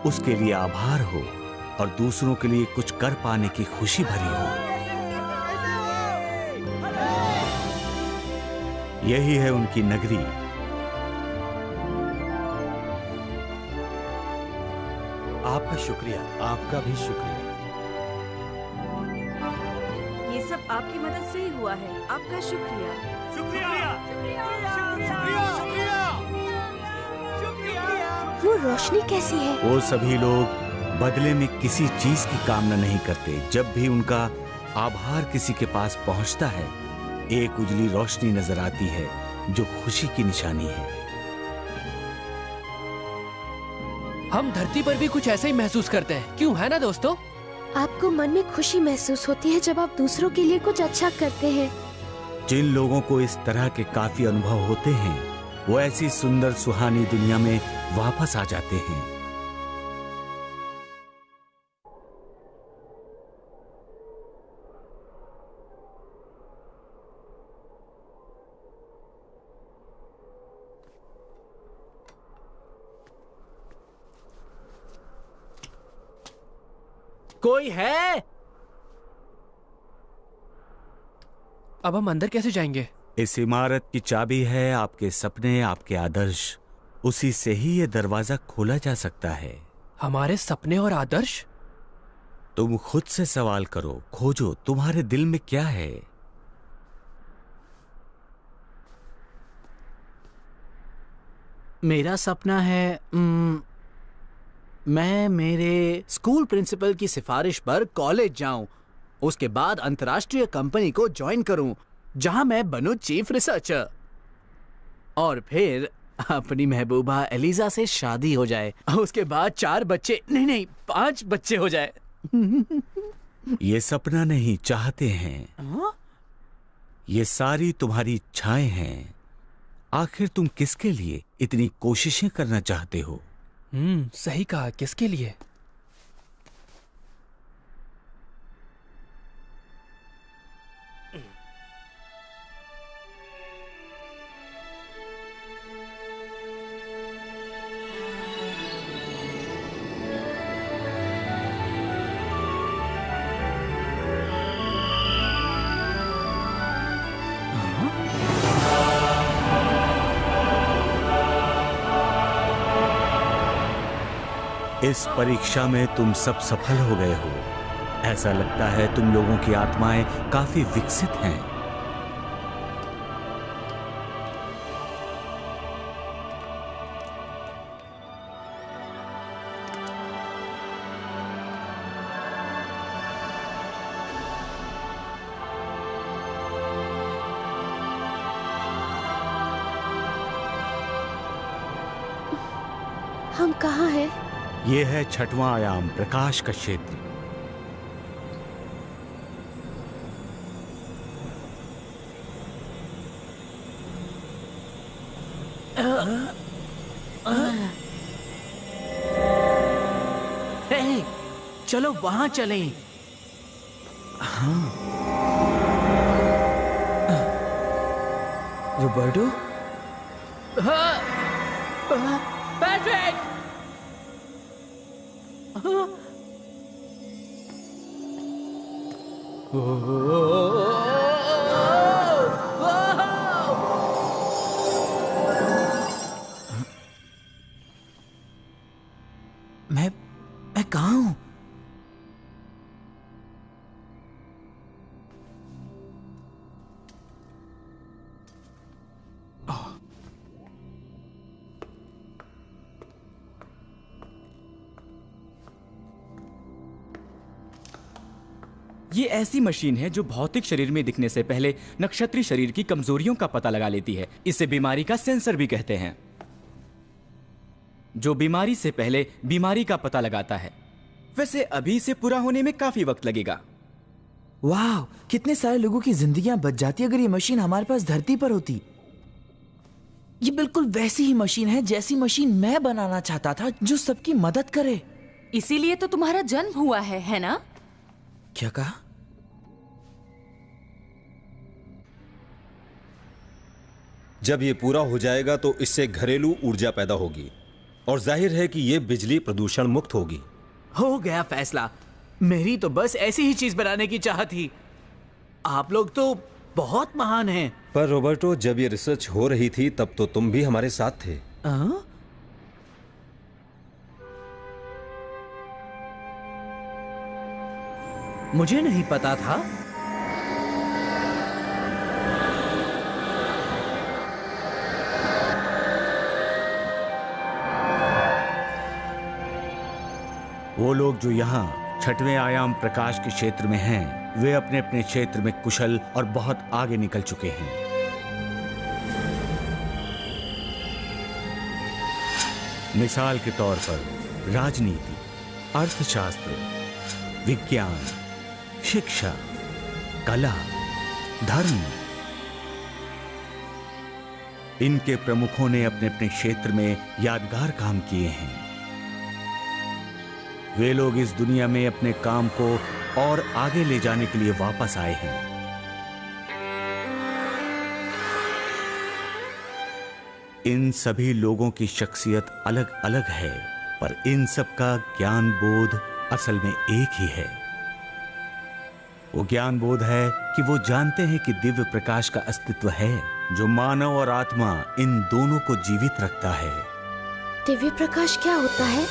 [SPEAKER 9] उसके लिए आभार हो और दूसरों के लिए कुछ कर पाने की खुशी भरी हो। यही है उनकी नगरी।
[SPEAKER 10] आपका शुक्रिया, आपका भी शुक्रिया।
[SPEAKER 11] ये सब आपकी मदद से ही हुआ है। आपका शुक्रिया।
[SPEAKER 6] वो रोशनी कैसी है?
[SPEAKER 9] वो सभी लोग बदले में किसी चीज की कामना नहीं करते। जब भी उनका आभार किसी के पास पहुंचता है, एक उजली रोशनी नजर आती है जो खुशी की निशानी है।
[SPEAKER 2] हम धरती पर भी कुछ ऐसा ही महसूस करते हैं, क्यों है ना दोस्तों?
[SPEAKER 6] आपको मन में खुशी महसूस होती है जब आप दूसरों के लिए कुछ अच्छा करते हैं।
[SPEAKER 9] जिन लोगों को इस तरह के काफी अनुभव होते हैं, वो ऐसी सुंदर सुहानी दुनिया में वापस आ जाते हैं।
[SPEAKER 4] कोई है?
[SPEAKER 2] अब हम अंदर कैसे जाएंगे?
[SPEAKER 9] इस इमारत की चाबी है आपके सपने, आपके आदर्श। उसी से ही ये दरवाजा खोला जा सकता है।
[SPEAKER 2] हमारे सपने और आदर्श?
[SPEAKER 9] तुम खुद से सवाल करो, खोजो तुम्हारे दिल में क्या है।
[SPEAKER 4] मेरा सपना है मैं मेरे स्कूल प्रिंसिपल की सिफारिश पर कॉलेज जाऊं, उसके बाद अंतर्राष्ट्रीय कंपनी को ज्वाइन करूं जहां मैं बनूं चीफ रिसर्चर, और फिर अपनी महबूबा एलिजा से शादी हो जाए। उसके बाद 4 बच्चे, नहीं 5 बच्चे हो जाए।
[SPEAKER 9] ये सपना नहीं, चाहते हैं। ये सारी तुम्हारी इच्छाएं हैं। आखिर तुम किसके लिए इतनी कोशिशें करना चाहते हो?
[SPEAKER 2] सही कहा, किसके लिए?
[SPEAKER 9] इस परीक्षा में तुम सब सफल हो गए हो। ऐसा लगता है तुम लोगों की आत्माएं काफी विकसित हैं।
[SPEAKER 6] हम कहाँ हैं?
[SPEAKER 9] ये है 6वां आयाम, प्रकाश का क्षेत्र।
[SPEAKER 4] चलो वहां चलें।
[SPEAKER 1] रोबर्टो?
[SPEAKER 4] पैट्रिक!
[SPEAKER 1] मैं कहाँ हूं?
[SPEAKER 12] ये ऐसी मशीन है जो भौतिक शरीर में दिखने से पहले नक्षत्रीय शरीर की कमजोरियों का पता लगा लेती है। इसे बीमारी का सेंसर भी कहते हैं, जो बीमारी से पहले बीमारी का पता लगाता है। वैसे अभी इसे पूरा होने में काफी वक्त लगेगा।
[SPEAKER 1] वाह, कितने सारे लोगों की जिंदगियां बच जाती अगर ये मशीन हमारे पास धरती पर होती। ये बिल्कुल वैसी ही मशीन है जैसी मशीन मैं बनाना चाहता था, जो सबकी मदद करे।
[SPEAKER 11] इसीलिए तो तुम्हारा जन्म हुआ है ना?
[SPEAKER 1] क्या कहा?
[SPEAKER 13] जब ये पूरा हो जाएगा तो इससे घरेलू ऊर्जा पैदा होगी और जाहिर है कि ये बिजली प्रदूषण मुक्त होगी।
[SPEAKER 4] हो गया फैसला। मेरी तो बस ऐसी ही चीज बनाने की चाहत थी। आप लोग तो बहुत महान हैं।
[SPEAKER 13] पर रॉबर्टो, जब ये रिसर्च हो रही थी तब तो तुम भी हमारे साथ थे।
[SPEAKER 4] मुझे नहीं पता था।
[SPEAKER 9] वो लोग जो यहाँ छठवें आयाम प्रकाश के क्षेत्र में हैं, वे अपने अपने क्षेत्र में कुशल और बहुत आगे निकल चुके हैं। मिसाल के तौर पर राजनीति, अर्थशास्त्र, विज्ञान, शिक्षा, कला, धर्म, इनके प्रमुखों ने अपने अपने क्षेत्र में यादगार काम किए हैं। वे लोग इस दुनिया में अपने काम को और आगे ले जाने के लिए वापस आए हैं। इन सभी लोगों की शख्सियत अलग अलग है, पर इन सब का ज्ञान बोध असल में एक ही है। वो ज्ञान बोध है कि वो जानते हैं कि दिव्य प्रकाश का अस्तित्व है जो मानव और आत्मा इन दोनों को जीवित रखता है।
[SPEAKER 6] दिव्य प्रकाश क्या होता है?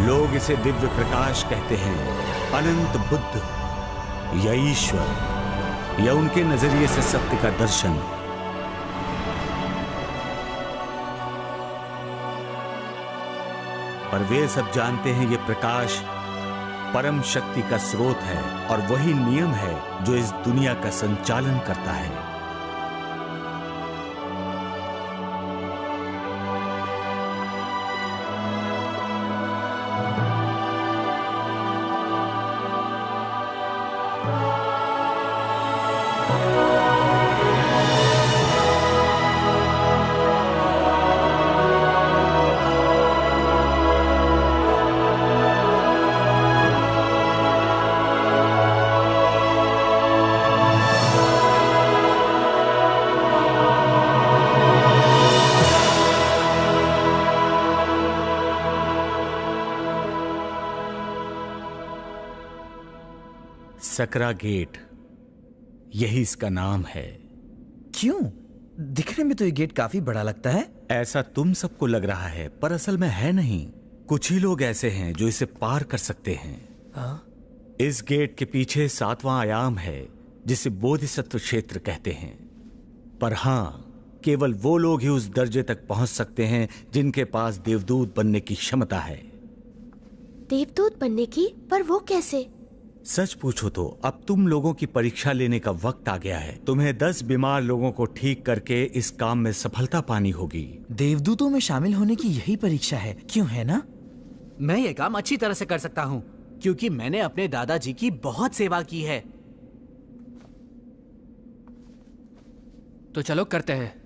[SPEAKER 9] लोग इसे दिव्य प्रकाश कहते हैं, अनंत बुद्ध या ईश्वर या उनके नजरिए से सत्य का दर्शन। पर वे सब जानते हैं ये प्रकाश परम शक्ति का स्रोत है और वही नियम है जो इस दुनिया का संचालन करता है। सकरा गेट, यही इसका नाम है।
[SPEAKER 1] क्यों? दिखने में तो ये गेट काफी बड़ा लगता है।
[SPEAKER 9] ऐसा तुम सबको लग रहा है, पर असल में है नहीं। कुछ ही लोग ऐसे हैं जो इसे पार कर सकते हैं। इस गेट के पीछे 7वां आयाम है जिसे बोधिसत्व क्षेत्र कहते हैं। पर हां, केवल वो लोग ही उस दर्जे तक पहुंच सकते हैं जिनके पास देवदूत बनने की क्षमता है।
[SPEAKER 6] देवदूत बनने की? पर वो कैसे?
[SPEAKER 9] सच पूछो तो अब तुम लोगों की परीक्षा लेने का वक्त आ गया है। तुम्हें 10 बीमार लोगों को ठीक करके इस काम में सफलता पानी होगी।
[SPEAKER 1] देवदूतों में शामिल होने की यही परीक्षा है, क्यों है ना?
[SPEAKER 4] मैं ये काम अच्छी तरह से कर सकता हूँ क्योंकि मैंने अपने दादाजी की बहुत सेवा की है।
[SPEAKER 2] तो चलो करते हैं।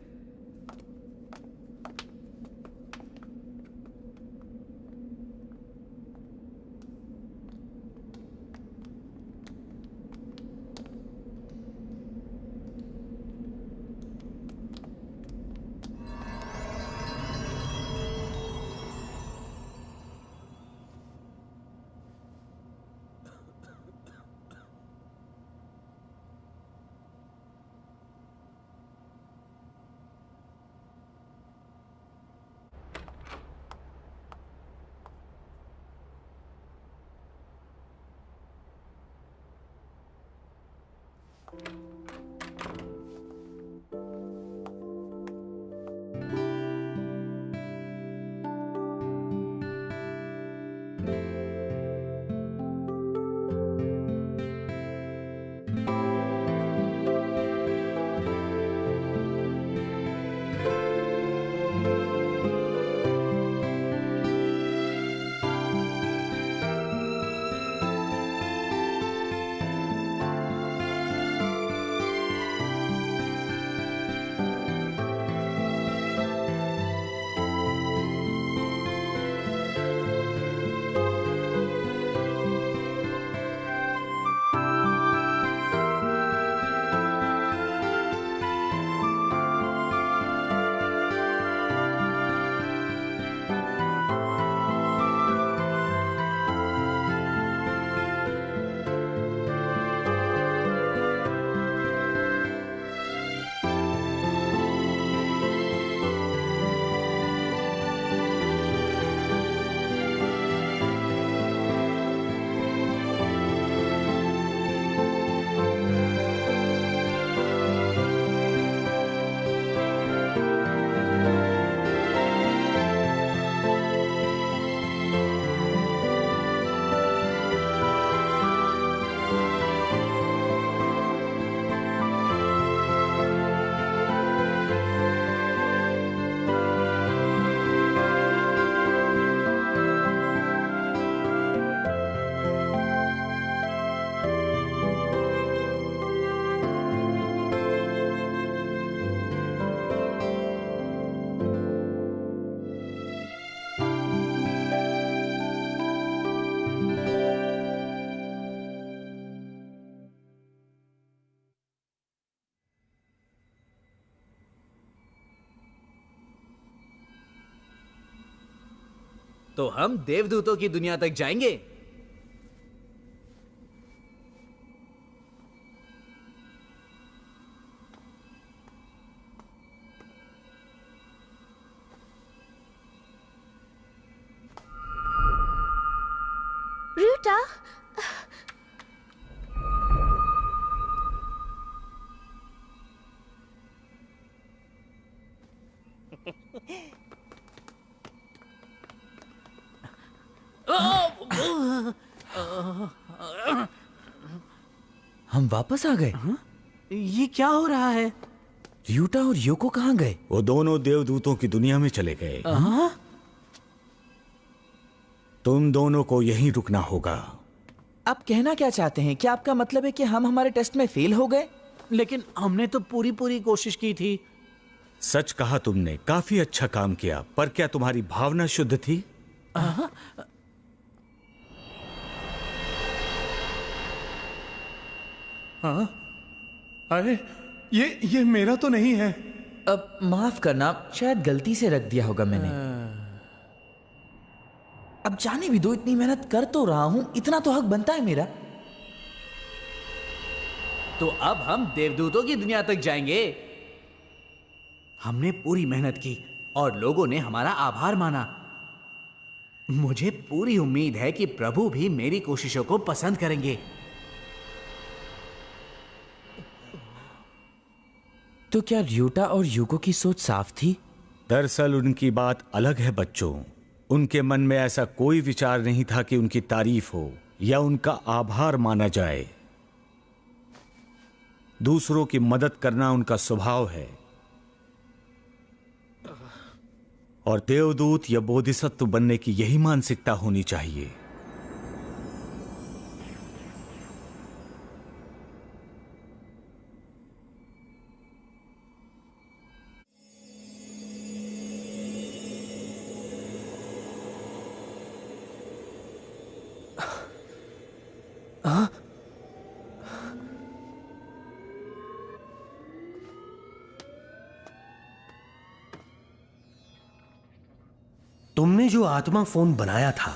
[SPEAKER 4] तो हम देवदूतों की दुनिया तक जाएंगे।
[SPEAKER 6] रूटा,
[SPEAKER 1] हम वापस आ गए।
[SPEAKER 4] ये क्या हो रहा है?
[SPEAKER 1] र्यूटा और योको कहाँ गए?
[SPEAKER 9] वो दोनों देवदूतों की दुनिया में चले गए। तुम दोनों को यहीं रुकना होगा।
[SPEAKER 1] आप कहना क्या चाहते हैं? क्या आपका मतलब है कि हम हमारे टेस्ट में फेल हो गए?
[SPEAKER 4] लेकिन हमने तो पूरी कोशिश की थी।
[SPEAKER 9] सच कहा तुमने, काफी अच्छा काम किया, पर क्या तुम्हारी भावना शुद्ध थी?
[SPEAKER 3] हाँ? अरे ये मेरा तो नहीं है।
[SPEAKER 1] अब माफ करना, शायद गलती से रख दिया होगा मैंने। अब जाने भी दो, इतनी मेहनत कर तो रहा हूं, इतना तो हक बनता है मेरा।
[SPEAKER 4] तो अब हम देवदूतों की दुनिया तक जाएंगे। हमने पूरी मेहनत की और लोगों ने हमारा आभार माना। मुझे पूरी उम्मीद है कि प्रभु भी मेरी कोशिशों को पसंद करेंगे।
[SPEAKER 1] तो क्या र्यूटा और युको की सोच साफ थी?
[SPEAKER 9] दरअसल उनकी बात अलग है बच्चों। उनके मन में ऐसा कोई विचार नहीं था कि उनकी तारीफ हो या उनका आभार माना जाए। दूसरों की मदद करना उनका स्वभाव है। और देवदूत या बोधिसत्व बनने की यही मानसिकता होनी चाहिए।
[SPEAKER 10] तुमने जो आत्मा फोन बनाया था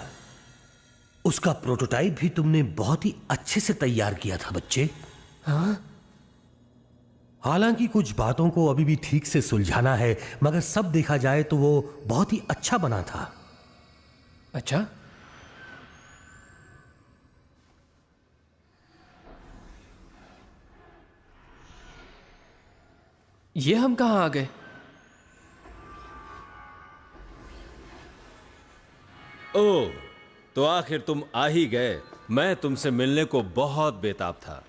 [SPEAKER 10] उसका प्रोटोटाइप भी तुमने बहुत ही अच्छे से तैयार किया था बच्चे। हाँ? हालांकि कुछ बातों को अभी भी ठीक से सुलझाना है, मगर सब देखा जाए तो वो बहुत ही अच्छा बना था।
[SPEAKER 2] अच्छा, ये हम कहां आ गए?
[SPEAKER 13] ओह, तो आखिर तुम आ ही गए। मैं तुमसे मिलने को बहुत बेताब था।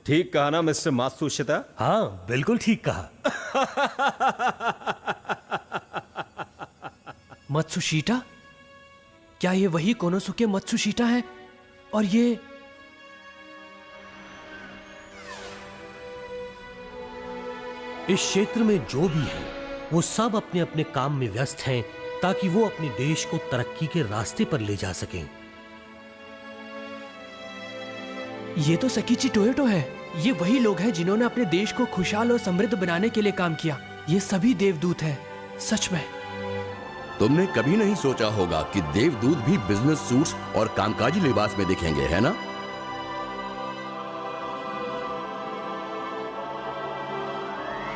[SPEAKER 13] ठीक कहा ना मिस्टर मात्सुशिता?
[SPEAKER 10] हाँ, बिल्कुल ठीक कहा।
[SPEAKER 2] मत्सुशिता? क्या ये वही कोनोसुके मत्सुशिता है? और ये
[SPEAKER 10] इस क्षेत्र में जो भी है वो सब अपने अपने काम में व्यस्त हैं ताकि वो अपने देश को तरक्की के रास्ते पर ले जा सकें।
[SPEAKER 2] ये तो सकीची टोयोटो है। ये वही लोग हैं जिन्होंने अपने देश को खुशहाल और समृद्ध बनाने के लिए काम किया। ये सभी देवदूत हैं, सच में।
[SPEAKER 8] तुमने कभी नहीं सोचा होगा कि देवदूत भी बिजनेस सूट्स और कामकाजी लिबास में दिखेंगे, है ना?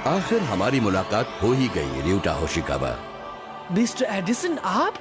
[SPEAKER 8] आखिर हमारी मुलाकात हो ही गई, र्यूटा होशिकावा।
[SPEAKER 2] मिस्टर एडिसन, आप?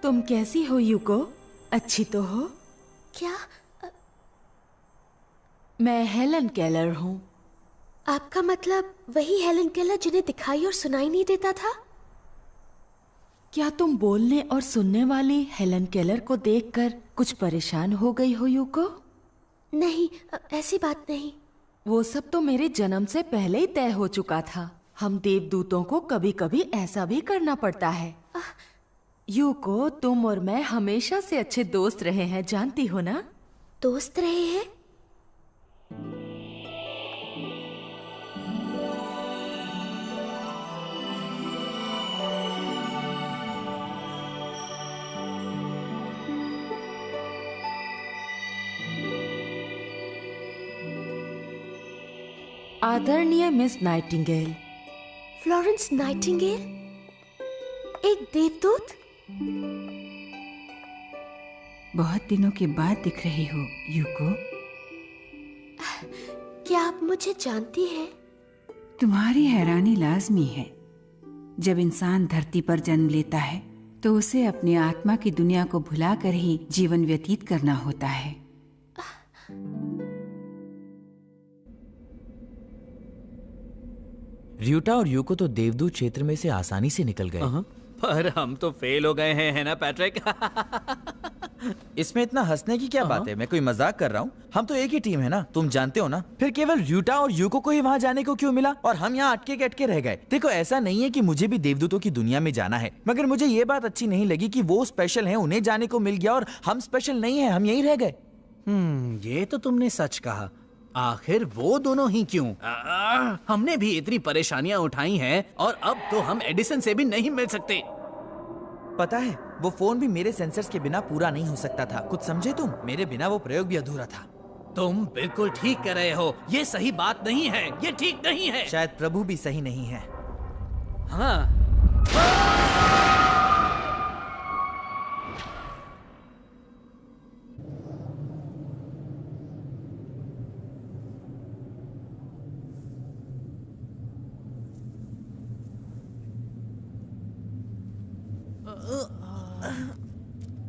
[SPEAKER 14] तुम कैसी हो यूको? अच्छी तो हो?
[SPEAKER 6] क्या?
[SPEAKER 14] मैं हेलन केलर हूँ।
[SPEAKER 6] आपका मतलब वही हेलन केलर जिन्हें दिखाई और सुनाई नहीं देता था?
[SPEAKER 14] क्या तुम बोलने और सुनने वाली हेलन केलर को देखकर कुछ परेशान हो गई हो यूको?
[SPEAKER 6] नहीं, ऐसी बात नहीं।
[SPEAKER 14] वो सब तो मेरे जन्म से पहले ही तय हो चुका था। हम देवदूतों को कभी कभी ऐसा भी करना पड़ता है। यूको, तुम और मैं हमेशा से अच्छे दोस्त रहे हैं, जानती हो ना?
[SPEAKER 6] दोस्त रहे हैं?
[SPEAKER 14] आदरणीय मिस नाइटिंगेल।
[SPEAKER 6] Florence Nightingale? एक देवदूत?
[SPEAKER 15] बहुत दिनों के बाद दिख रही हो यूको।
[SPEAKER 6] क्या आप मुझे जानती हैं?
[SPEAKER 15] तुम्हारी हैरानी लाजमी है। जब इंसान धरती पर जन्म लेता है तो उसे अपनी आत्मा की दुनिया को भुलाकर ही जीवन व्यतीत करना होता है।
[SPEAKER 1] र्यूटा और यूको तो देवदूत क्षेत्र में से आसानी से निकल गए।
[SPEAKER 4] पर हम तो फेल हो गए हैं, है ना पैट्रिक?
[SPEAKER 1] इसमें इतना हंसने की क्या बात है? मैं कोई मजाक कर रहा हूँ। हम तो एक ही टीम है ना, तुम जानते हो ना। फिर केवल र्यूटा और यूको को ही वहाँ जाने को क्यों मिला और हम यहाँ अटके के अटके रह गए? देखो, ऐसा नहीं है कि मुझे भी देवदूतों की दुनिया में जाना है, मगर मुझे ये बात अच्छी नहीं लगी कि वो स्पेशल हैं, उन्हें जाने को मिल गया और हम स्पेशल नहीं है, हम यहीं रह गए।
[SPEAKER 4] ये तो तुमने सच कहा। आखिर वो दोनों ही क्यों? हमने भी इतनी परेशानियां उठाई हैं और अब तो हम एडिसन से भी नहीं मिल सकते।
[SPEAKER 1] पता है, वो फोन भी मेरे सेंसर्स के बिना पूरा नहीं हो सकता था। कुछ समझे तुम? मेरे बिना वो प्रयोग भी अधूरा था।
[SPEAKER 4] तुम बिल्कुल ठीक कर रहे हो। ये सही बात नहीं है, ये ठीक नहीं है।
[SPEAKER 1] शायद प्रभु भी सही नहीं है।
[SPEAKER 4] हाँ।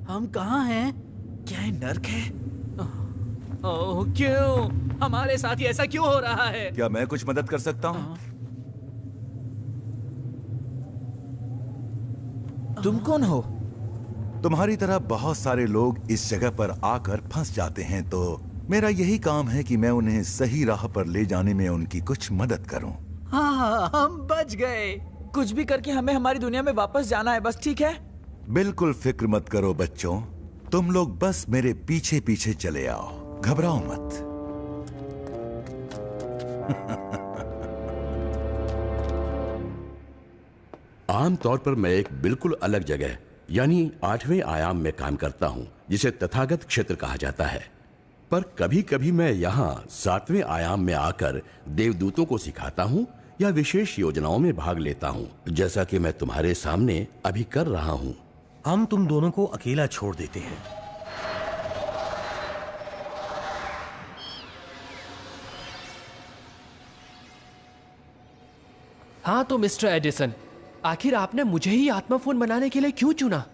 [SPEAKER 4] हम कहाँ हैं?
[SPEAKER 1] क्या ये नर्क है?
[SPEAKER 4] ओह, क्यों? हमारे साथ ऐसा क्यों हो रहा है?
[SPEAKER 16] क्या मैं कुछ मदद कर सकता हूँ?
[SPEAKER 1] तुम कौन हो?
[SPEAKER 16] तुम्हारी तरह बहुत सारे लोग इस जगह पर आकर फंस जाते हैं, तो मेरा यही काम है कि मैं उन्हें सही राह पर ले जाने में उनकी कुछ मदद करूं।
[SPEAKER 4] हाँ, हम बच गए।
[SPEAKER 1] कुछ भी करके हमें हमारी दुनिया में वापस जाना है, बस। ठीक है?
[SPEAKER 16] बिल्कुल फिक्र मत करो बच्चों, तुम लोग बस मेरे पीछे पीछे चले आओ, घबराओ मत।
[SPEAKER 8] आमतौर पर मैं एक बिल्कुल अलग जगह यानी 8वें आयाम में काम करता हूं, जिसे तथागत क्षेत्र कहा जाता है। पर कभी कभी मैं यहाँ 7वें आयाम में आकर देवदूतों को सिखाता हूँ या विशेष योजनाओं में भाग लेता हूँ, जैसा कि मैं तुम्हारे सामने अभी कर रहा हूँ।
[SPEAKER 10] हम तुम दोनों को अकेला छोड़ देते हैं।
[SPEAKER 2] हाँ तो मिस्टर एडिसन, आखिर आपने मुझे ही आत्मा फोन बनाने के लिए क्यों चुना?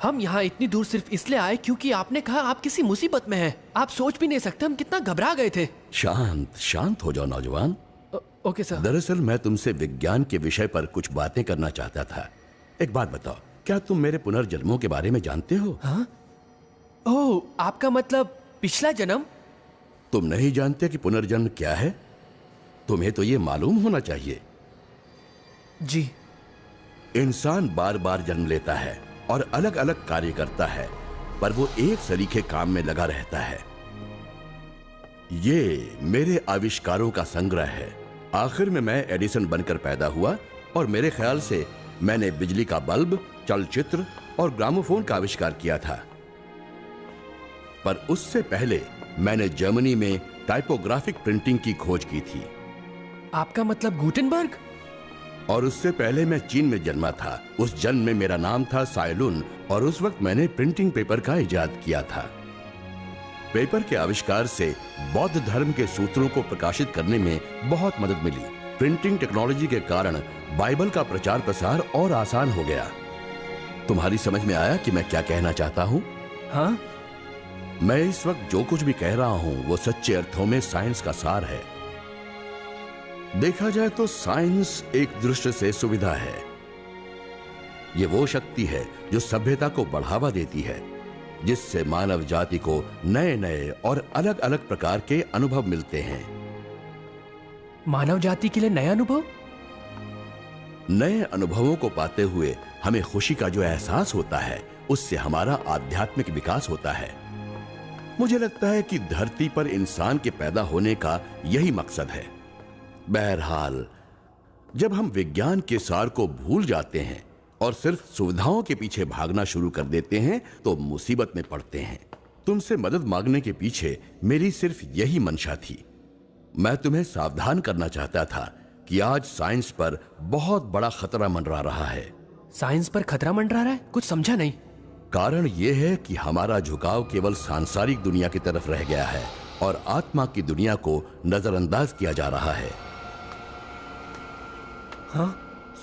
[SPEAKER 2] हम यहाँ इतनी दूर सिर्फ इसलिए आए क्योंकि आपने कहा आप किसी मुसीबत में हैं। आप सोच भी नहीं सकते हम कितना घबरा गए थे।
[SPEAKER 8] शांत शांत हो जाओ नौजवान।
[SPEAKER 2] Okay sir.
[SPEAKER 8] दरअसल मैं तुमसे विज्ञान के विषय पर कुछ बातें करना चाहता था। एक बात बताओ, क्या तुम मेरे पुनर्जन्मों के बारे में जानते हो?
[SPEAKER 2] हाँ? ओह, आपका मतलब पिछला जन्म?
[SPEAKER 8] तुम नहीं जानते कि पुनर्जन्म क्या है? तुम्हें तो ये मालूम होना चाहिए।
[SPEAKER 2] जी।
[SPEAKER 8] इंसान बार बार जन्म लेता है और अलग अलग कार्य करता है, पर वो एक सलीके काम में लगा रहता है। ये मेरे आविष्कारों का संग्रह है। आखिर में मैं एडिसन बनकर पैदा हुआ और मेरे ख्याल से मैंने बिजली का बल्ब, चलचित्र और ग्रामोफोन का आविष्कार किया था। पर उससे पहले मैंने जर्मनी में टाइपोग्राफिक प्रिंटिंग की खोज की थी।
[SPEAKER 2] आपका मतलब गुटेनबर्ग?
[SPEAKER 8] और उससे पहले मैं चीन में जन्मा था। उस जन्म में मेरा नाम था साइलुन और उस वक्त मैंने प्रिंटिंग पेपर का इजाद किया था। पेपर के आविष्कार से बौद्ध धर्म के सूत्रों को प्रकाशित करने में बहुत मदद मिली। प्रिंटिंग टेक्नोलॉजी के कारण बाइबल का प्रचार प्रसार और आसान हो गया। तुम्हारी समझ में आया कि मैं क्या कहना चाहता हूँ?
[SPEAKER 2] हाँ?
[SPEAKER 8] मैं इस वक्त जो कुछ भी कह रहा हूं वो सच्चे अर्थों में साइंस का सार है। देखा जाए तो साइंस एक दृष्टि से सुविधा है। ये वो शक्ति है जो सभ्यता को बढ़ावा देती है, जिससे मानव जाति को नए नए और अलग अलग प्रकार के अनुभव मिलते हैं।
[SPEAKER 2] मानव जाति के लिए नए अनुभव?
[SPEAKER 8] नए अनुभवों को पाते हुए हमें खुशी का जो एहसास होता है, उससे हमारा आध्यात्मिक विकास होता है। मुझे लगता है कि धरती पर इंसान के पैदा होने का यही मकसद है। बहरहाल, जब हम विज्ञान के सार को भूल जाते हैं और सिर्फ सुविधाओं के पीछे भागना शुरू कर देते हैं तो मुसीबत में पड़ते हैं। तुमसे मदद मांगने के पीछे मेरी सिर्फ यही मंशा थी। मैं तुम्हें सावधान करना चाहता था कि आज साइंस पर बहुत बड़ा खतरा मंडरा रहा है।
[SPEAKER 2] साइंस पर खतरा मंडरा रहा है? कुछ समझा नहीं।
[SPEAKER 8] कारण यह है कि हमारा झुकाव केवल सांसारिक दुनिया की तरफ रह गया है और आत्मा की दुनिया को नजरअंदाज किया जा रहा है।
[SPEAKER 2] हाँ?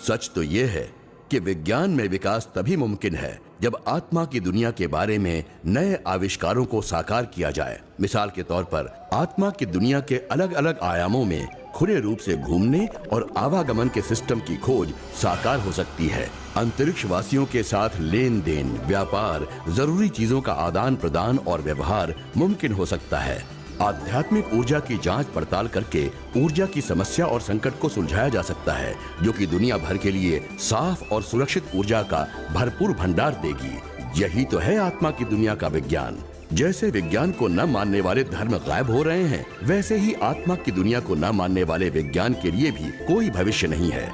[SPEAKER 8] सच तो यह है कि विज्ञान में विकास तभी मुमकिन है जब आत्मा की दुनिया के बारे में नए आविष्कारों को साकार किया जाए। मिसाल के तौर पर आत्मा की दुनिया के अलग अलग आयामों में खुले रूप से घूमने और आवागमन के सिस्टम की खोज साकार हो सकती है। अंतरिक्ष वासियों के साथ लेन देन, व्यापार, जरूरी चीजों का आदान प्रदान और व्यवहार मुमकिन हो सकता है। आध्यात्मिक ऊर्जा की जांच पड़ताल करके ऊर्जा की समस्या और संकट को सुलझाया जा सकता है, जो कि दुनिया भर के लिए साफ और सुरक्षित ऊर्जा का भरपूर भंडार देगी। यही तो है आत्मा की दुनिया का विज्ञान। जैसे विज्ञान को न मानने वाले धर्म गायब हो रहे हैं, वैसे ही आत्मा की दुनिया को न मानने वाले विज्ञान के लिए भी कोई भविष्य नहीं है।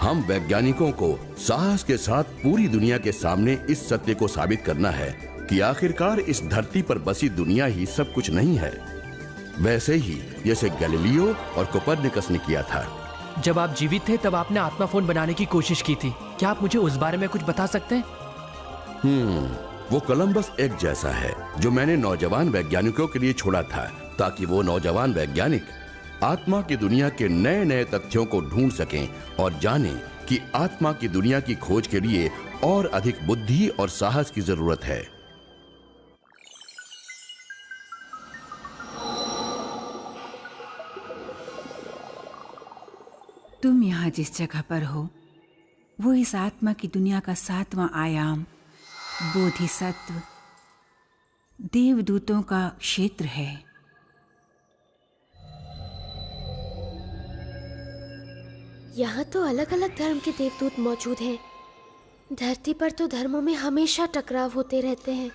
[SPEAKER 8] हम वैज्ञानिकों को साहस के साथ पूरी दुनिया के सामने इस सत्य को साबित करना है कि आखिरकार इस धरती पर बसी दुनिया ही सब कुछ नहीं है, वैसे ही जैसे गैलीलियो और कोपरनिकस ने किया था।
[SPEAKER 2] जब आप जीवित थे तब आपने आत्मा फोन बनाने की कोशिश की थी। क्या आप मुझे उस बारे में कुछ बता सकते हैं?
[SPEAKER 8] वो कोलंबस एक जैसा है जो मैंने नौजवान वैज्ञानिकों के लिए छोड़ा था, ताकि वो नौजवान वैज्ञानिक आत्मा की दुनिया के नए नए तथ्यों को ढूंढ सकें और जानें कि आत्मा की दुनिया की खोज के लिए और अधिक बुद्धि और साहस की जरूरत है।
[SPEAKER 15] तुम यहाँ जिस जगह पर हो वो इस आत्मा की दुनिया का 7वां आयाम बोधिसत्व देवदूतों का क्षेत्र है।
[SPEAKER 6] यहाँ तो अलग अलग धर्म के देवदूत मौजूद हैं। धरती पर तो धर्मों में हमेशा टकराव होते रहते हैं।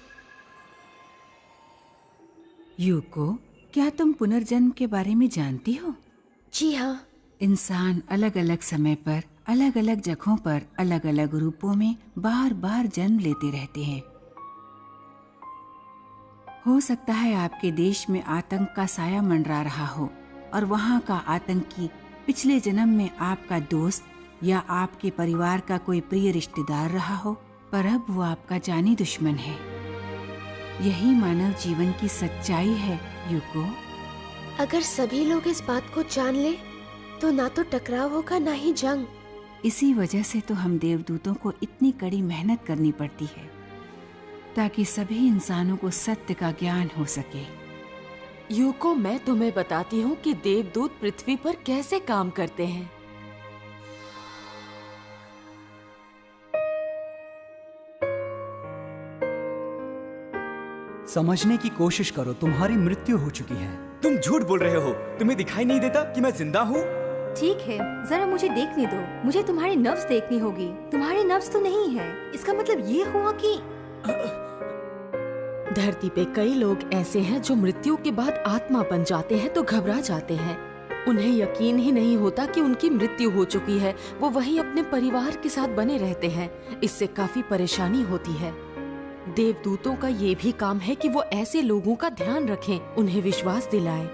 [SPEAKER 15] यूको, क्या तुम पुनर्जन्म के बारे में जानती हो?
[SPEAKER 6] जी हाँ।
[SPEAKER 15] इंसान अलग अलग समय पर अलग अलग जगहों पर अलग अलग रूपों में बार बार जन्म लेते रहते हैं। हो सकता है आपके देश में आतंक का साया मंडरा रहा हो और वहाँ का आतंकी पिछले जन्म में आपका दोस्त या आपके परिवार का कोई प्रिय रिश्तेदार रहा हो, पर अब वो आपका जानी दुश्मन है। यही मानव जीवन की सच्चाई है यूको।
[SPEAKER 6] अगर सभी लोग इस बात को जान ले तो ना तो टकराव होगा ना ही जंग।
[SPEAKER 15] इसी वजह से तो हम देवदूतों को इतनी कड़ी मेहनत करनी पड़ती है ताकि सभी इंसानों को सत्य का ज्ञान हो सके।
[SPEAKER 14] यूको, मैं तुम्हें बताती हूँ कि देवदूत पृथ्वी पर कैसे काम करते हैं।
[SPEAKER 17] समझने की कोशिश करो, तुम्हारी मृत्यु हो चुकी है।
[SPEAKER 12] तुम झूठ बोल रहे हो। तुम्हें दिखाई नहीं देता कि मैं जिंदा हूँ?
[SPEAKER 11] ठीक है, जरा मुझे देखने दो। मुझे तुम्हारी नब्ज देखनी होगी। तुम्हारी नब्ज तो नहीं है, इसका मतलब ये हुआ कि
[SPEAKER 14] धरती पे कई लोग ऐसे हैं जो मृत्यु के बाद आत्मा बन जाते हैं तो घबरा जाते हैं। उन्हें यकीन ही नहीं होता कि उनकी मृत्यु हो चुकी है। वो वहीं अपने परिवार के साथ बने रहते हैं। इससे काफी परेशानी होती है। देवदूतों का ये भी काम है कि वो ऐसे लोगों का ध्यान रखें, उन्हें विश्वास दिलाएं।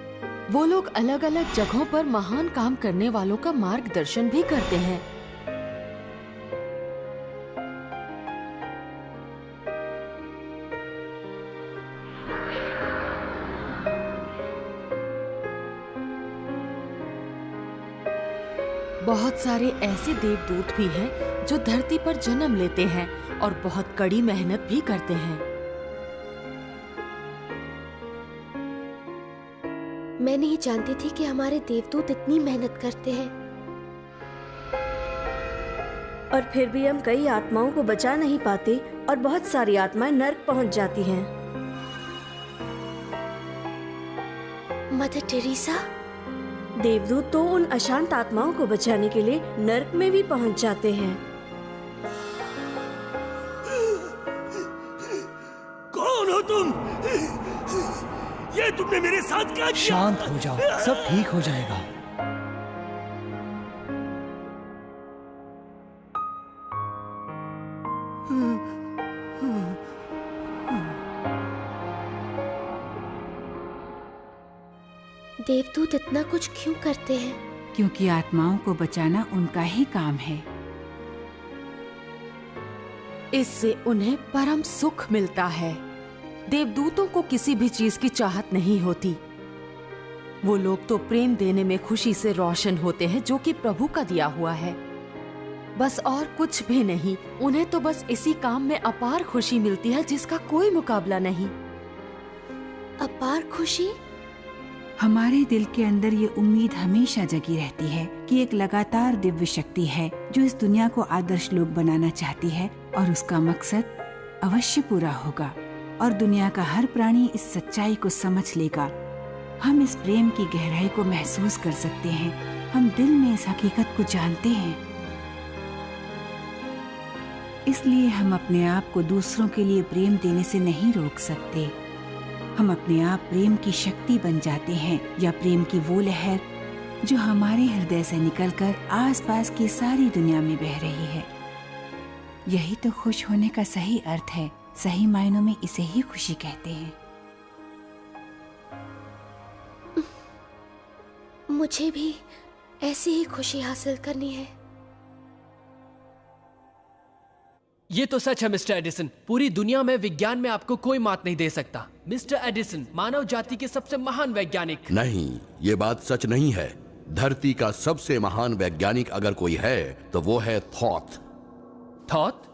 [SPEAKER 14] वो लोग अलग अलग जगहों पर महान काम करने वालों का मार्गदर्शन भी करते हैं। बहुत सारे ऐसे देवदूत भी हैं जो धरती पर जन्म लेते हैं और बहुत कड़ी मेहनत भी करते हैं।
[SPEAKER 6] मैं नहीं जानती थी कि हमारे देवदूत इतनी मेहनत करते हैं।
[SPEAKER 18] और फिर भी हम कई आत्माओं को बचा नहीं पाते और बहुत सारी आत्माएं नर्क पहुंच जाती हैं।
[SPEAKER 6] मदर टेरेसा,
[SPEAKER 18] देवदूत तो उन अशांत आत्माओं को बचाने के लिए नर्क में भी पहुंच जाते हैं।
[SPEAKER 10] कौन हो तुम? ये तुमने मेरे साथ क्या किया?
[SPEAKER 17] शांत हो जाओ, सब ठीक हो जाएगा।
[SPEAKER 6] देवदूत इतना कुछ क्यों करते हैं?
[SPEAKER 15] क्योंकि आत्माओं को बचाना उनका ही काम है।
[SPEAKER 14] इससे उन्हें परम सुख मिलता है। देवदूतों को किसी भी चीज की चाहत नहीं होती। वो लोग तो प्रेम देने में खुशी से रोशन होते हैं, जो कि प्रभु का दिया हुआ है, बस और कुछ भी नहीं। उन्हें तो बस इसी काम में अपार खुशी मिलती है जिसका कोई मुकाबला नहीं।
[SPEAKER 6] अपार खुशी?
[SPEAKER 15] हमारे दिल के अंदर ये उम्मीद हमेशा जगी रहती है कि एक लगातार दिव्य शक्ति है जो इस दुनिया को आदर्श लोक बनाना चाहती है, और उसका मकसद अवश्य पूरा होगा और दुनिया का हर प्राणी इस सच्चाई को समझ लेगा। हम इस प्रेम की गहराई को महसूस कर सकते हैं। हम दिल में इस हकीकत को जानते हैं। इसलिए हम अपने आप को दूसरों के लिए प्रेम देने से नहीं रोक सकते। हम अपने आप प्रेम की शक्ति बन जाते हैं, या प्रेम की वो लहर जो हमारे हृदय से निकलकर आसपास की सारी दुनिया में बह रही है। यही तो खुश होने का सही अर्थ है। सही मायनों में इसे ही खुशी कहते हैं।
[SPEAKER 6] मुझे भी ऐसी ही खुशी हासिल करनी है।
[SPEAKER 2] ये तो सच है मिस्टर एडिसन। पूरी दुनिया में विज्ञान में आपको कोई मात नहीं दे सकता। मिस्टर एडिसन मानव जाति के सबसे महान वैज्ञानिक।
[SPEAKER 8] नहीं, ये बात सच नहीं है। धरती का सबसे महान वैज्ञानिक अगर कोई है तो वो है थॉथ।
[SPEAKER 2] थॉथ?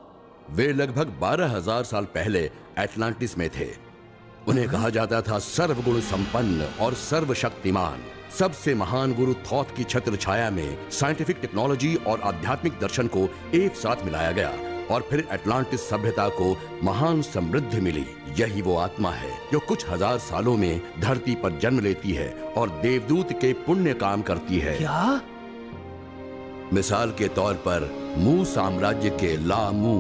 [SPEAKER 8] वे लगभग 12,000 साल पहले एटलांटिस में थे। उन्हें कहा जाता था सर्वगुण संपन्न और सर्वशक्तिमान। सबसे महान गुरु थॉथ की छत्र छाया में साइंटिफिक टेक्नोलॉजी और आध्यात्मिक दर्शन को एक साथ मिलाया गया, और फिर एटलांटिस सभ्यता को महान समृद्धि मिली। यही वो आत्मा है जो कुछ हजार सालों में धरती पर जन्म लेती है और देवदूत के पुण्य काम करती है।
[SPEAKER 2] क्या?
[SPEAKER 8] मिसाल के तौर पर मू साम्राज्य के ला मू,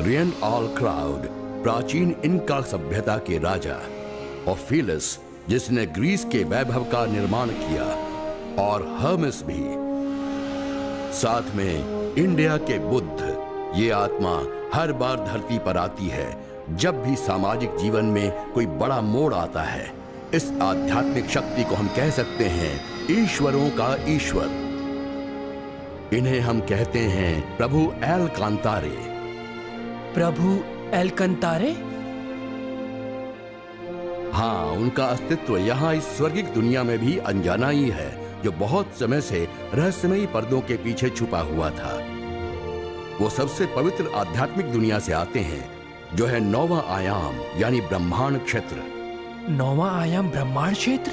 [SPEAKER 8] रियन ऑल क्राउड प्राचीन इनका सभ्यता के राजा, ओफिलस जिसने ग्रीस के वैभव का निर्माण किया, और हर्मेस भी। साथ में इंडिया के बुद्ध। ये आत्मा हर बार धरती पर आती है जब भी सामाजिक जीवन में कोई बड़ा मोड़ आता है। इस आध्यात्मिक शक्ति को हम कह सकते हैं ईश्वरों का ईश्वर। इन्हें हम कहते हैं प्रभु एल कांतारे।
[SPEAKER 2] प्रभु एल कांतारे?
[SPEAKER 8] हाँ, उनका अस्तित्व यहाँ इस स्वर्गिक दुनिया में भी अनजाना ही है, जो बहुत समय से रहस्यमयी पर्दों के पीछे छुपा हुआ था। वो सबसे पवित्र आध्यात्मिक दुनिया से आते हैं, जो है 9वां आयाम यानी ब्रह्मांड क्षेत्र।
[SPEAKER 2] 9वां आयाम ब्रह्मांड क्षेत्र?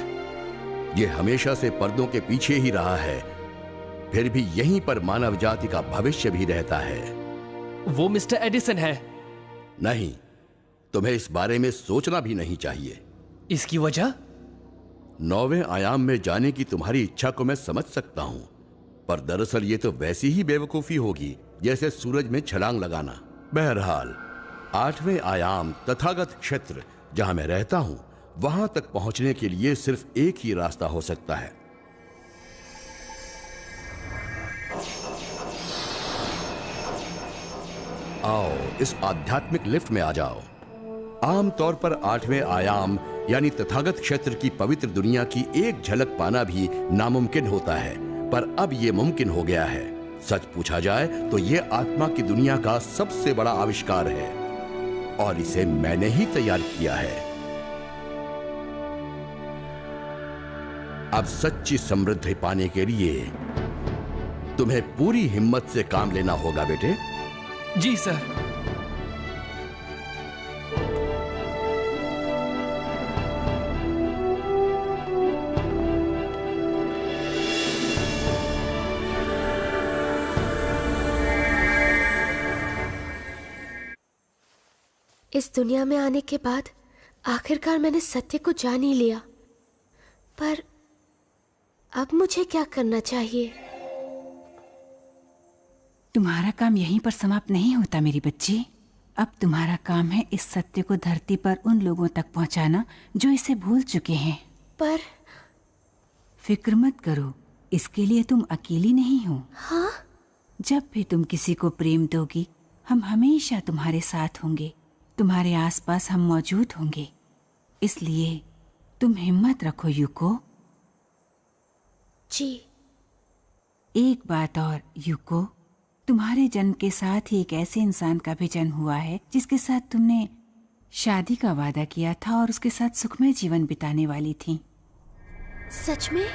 [SPEAKER 8] ये हमेशा से पर्दों के पीछे ही रहा है, फिर भी यहीं पर मानव जाति का भविष्य भी रहता है।
[SPEAKER 2] वो मिस्टर एडिसन है?
[SPEAKER 8] नहीं, तुम्हें इस बारे में सोचना भी नहीं चाहिए।
[SPEAKER 2] इसकी वजह?
[SPEAKER 8] 9वें आयाम में जाने की तुम्हारी इच्छा को मैं समझ सकता हूं, पर दरअसल ये तो वैसी ही बेवकूफी होगी जैसे सूरज में छलांग लगाना। बहरहाल 8वें आयाम तथागत क्षेत्र जहां मैं रहता हूं, वहां तक पहुंचने के लिए सिर्फ एक ही रास्ता हो सकता है। आओ, इस आध्यात्मिक लिफ्ट में आ जाओ। आमतौर पर 8वें आयाम यानी तथागत क्षेत्र की पवित्र दुनिया की एक झलक पाना भी नामुमकिन होता है, पर अब यह मुमकिन हो गया है। सच पूछा जाए तो यह आत्मा की दुनिया का सबसे बड़ा आविष्कार है, और इसे मैंने ही तैयार किया है। अब सच्ची समृद्धि पाने के लिए तुम्हें पूरी हिम्मत से काम लेना होगा बेटे।
[SPEAKER 2] जी सर।
[SPEAKER 6] इस दुनिया में आने के बाद आखिरकार मैंने सत्य को जान ही लिया, पर अब मुझे क्या करना चाहिए?
[SPEAKER 15] तुम्हारा काम यहीं पर समाप्त नहीं होता मेरी बच्ची। अब तुम्हारा काम है इस सत्य को धरती पर उन लोगों तक पहुंचाना जो इसे भूल चुके हैं।
[SPEAKER 6] पर
[SPEAKER 15] फिक्र मत करो, इसके लिए तुम अकेली नहीं हो।
[SPEAKER 6] हाँ?
[SPEAKER 15] जब भी तुम किसी को प्रेम दोगी, हम हमेशा तुम्हारे साथ होंगे, तुम्हारे आसपास हम मौजूद होंगे। इसलिए तुम हिम्मत रखो यूको।
[SPEAKER 6] जी।
[SPEAKER 15] एक बात और यूको, तुम्हारे जन्म के साथ ही एक ऐसे इंसान का भी जन्म हुआ है जिसके साथ तुमने शादी का वादा किया था और उसके साथ सुखमय जीवन बिताने वाली थी।
[SPEAKER 6] सच में?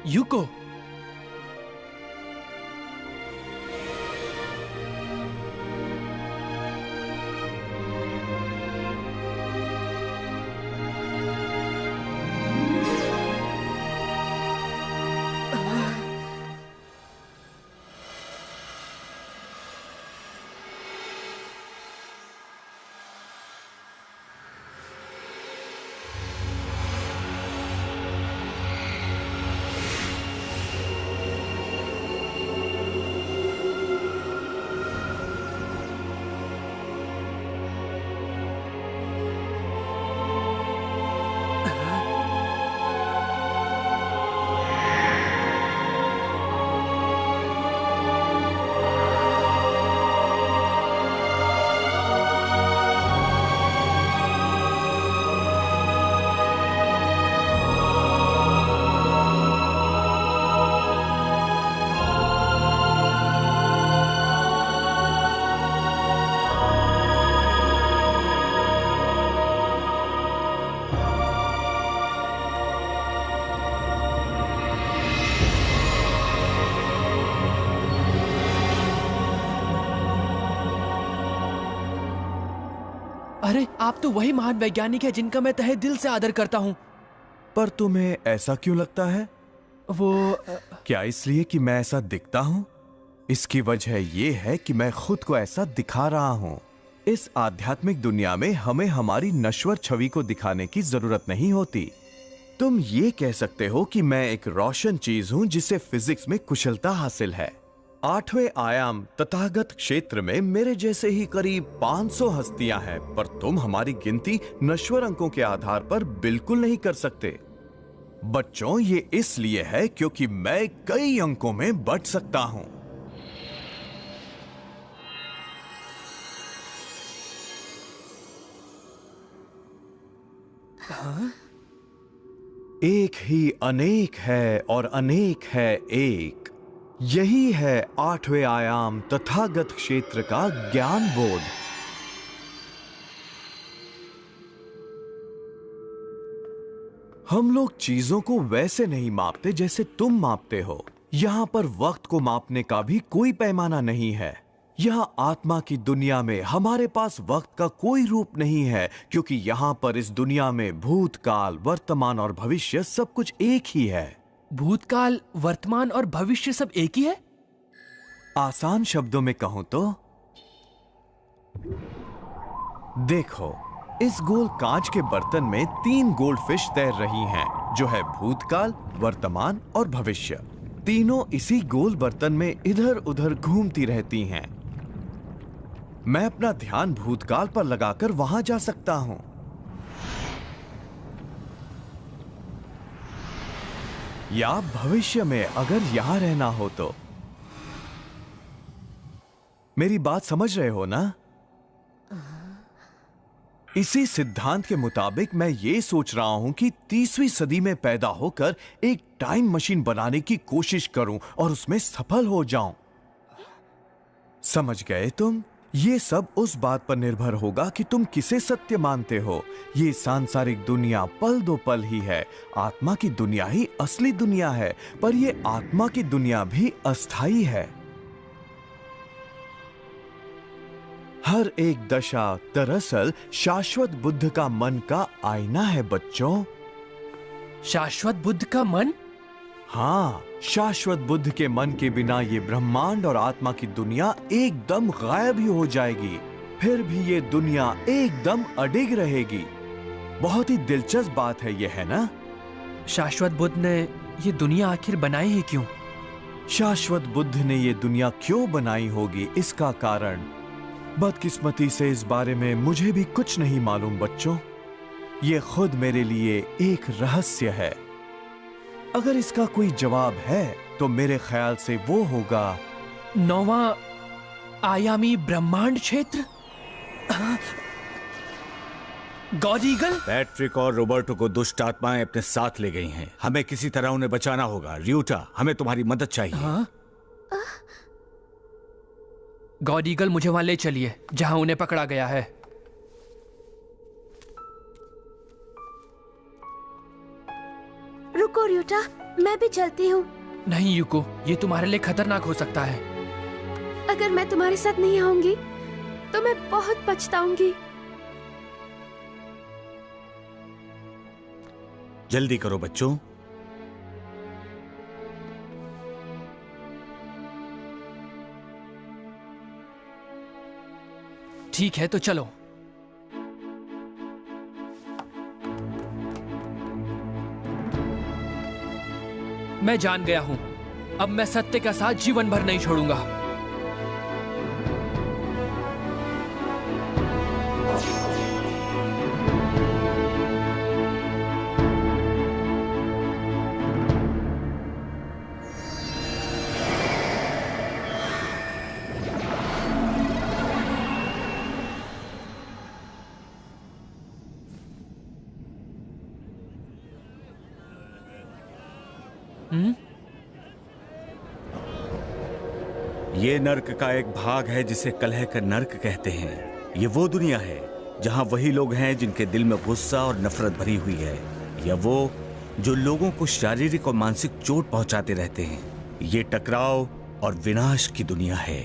[SPEAKER 2] यूको, अरे आप तो वही महान वैज्ञानिक है जिनका मैं तहे दिल से आदर करता हूँ।
[SPEAKER 19] पर तुम्हें ऐसा क्यों लगता है?
[SPEAKER 2] वो
[SPEAKER 19] क्या इसलिए कि मैं ऐसा दिखता हूँ? इसकी वजह यह है कि मैं खुद को ऐसा दिखा रहा हूँ। इस आध्यात्मिक दुनिया में हमें हमारी नश्वर छवि को दिखाने की जरूरत नहीं होती। तुम ये कह सकते हो कि मैं एक रोशन चीज हूँ जिसे फिजिक्स में कुशलता हासिल है। 8वें आयाम तथागत क्षेत्र में मेरे जैसे ही करीब 500 हस्तियां हैं, पर तुम हमारी गिनती नश्वर अंकों के आधार पर बिल्कुल नहीं कर सकते। बच्चों, ये इसलिए है क्योंकि मैं कई अंकों में बढ़ सकता हूं।
[SPEAKER 2] हाँ?
[SPEAKER 19] एक ही अनेक है और अनेक है एक। यही है 8वें आयाम तथागत क्षेत्र का ज्ञान बोध। हम लोग चीजों को वैसे नहीं मापते जैसे तुम मापते हो। यहां पर वक्त को मापने का भी कोई पैमाना नहीं है। यहां आत्मा की दुनिया में हमारे पास वक्त का कोई रूप नहीं है, क्योंकि यहां पर इस दुनिया में भूतकाल, वर्तमान और भविष्य सब कुछ एक ही है।
[SPEAKER 2] भूतकाल, वर्तमान और भविष्य सब एक ही है?
[SPEAKER 19] आसान शब्दों में कहूं तो देखो, इस गोल कांच के बर्तन में 3 गोल्ड फिश तैर रही हैं, जो है भूतकाल, वर्तमान और भविष्य। तीनों इसी गोल बर्तन में इधर उधर घूमती रहती हैं। मैं अपना ध्यान भूतकाल पर लगाकर वहां जा सकता हूं, या भविष्य में अगर यहां रहना हो तो। मेरी बात समझ रहे हो ना? इसी सिद्धांत के मुताबिक मैं ये सोच रहा हूं कि 30वीं सदी में पैदा होकर एक टाइम मशीन बनाने की कोशिश करूं और उसमें सफल हो जाऊं। समझ गए तुम? ये सब उस बात पर निर्भर होगा कि तुम किसे सत्य मानते हो। ये सांसारिक दुनिया पल दो पल ही है। आत्मा की दुनिया ही असली दुनिया है, पर ये आत्मा की दुनिया भी अस्थाई है। हर एक दशा दरअसल शाश्वत बुद्ध का मन का आईना है बच्चों।
[SPEAKER 2] शाश्वत बुद्ध का मन?
[SPEAKER 19] हाँ, शाश्वत बुद्ध के मन के बिना ये ब्रह्मांड और आत्मा की दुनिया एकदम गायब ही हो जाएगी। फिर भी ये दुनिया एकदम अडिग रहेगी। बहुत ही दिलचस्प बात है ये, है ना?
[SPEAKER 2] शाश्वत बुद्ध ने ये दुनिया आखिर बनाई है क्यों?
[SPEAKER 19] शाश्वत बुद्ध ने ये दुनिया क्यों बनाई होगी, इसका कारण बदकिस्मती से इस बारे में मुझे भी कुछ नहीं मालूम बच्चों। ये खुद मेरे लिए एक रहस्य है। अगर इसका कोई जवाब है तो मेरे ख्याल से वो होगा
[SPEAKER 2] 9वां आयामी ब्रह्मांड क्षेत्र। God eagle.
[SPEAKER 9] पैट्रिक और रोबर्टो को दुष्ट आत्माएं अपने साथ ले गई हैं। हमें किसी तरह उन्हें बचाना होगा। र्यूटा, हमें तुम्हारी मदद चाहिए।
[SPEAKER 2] हाँ? गॉड ईगल, मुझे वहां ले चलिए जहां उन्हें पकड़ा गया है।
[SPEAKER 6] रुको र्यूटा, मैं भी चलती हूँ।
[SPEAKER 2] नहीं युको, ये तुम्हारे लिए खतरनाक हो सकता है।
[SPEAKER 6] अगर मैं तुम्हारे साथ नहीं आऊंगी तो मैं बहुत पछताऊंगी।
[SPEAKER 9] जल्दी करो बच्चों।
[SPEAKER 2] ठीक है तो चलो। मैं जान गया हूं, अब मैं सत्य का साथ जीवन भर नहीं छोड़ूंगा।
[SPEAKER 9] ये नर्क का एक भाग है जिसे कलह का नर्क कहते हैं। ये वो दुनिया है जहां वही लोग हैं जिनके दिल में गुस्सा और नफरत भरी हुई है, या वो जो लोगों को शारीरिक और मानसिक चोट पहुंचाते रहते हैं। ये टकराव और विनाश की दुनिया है।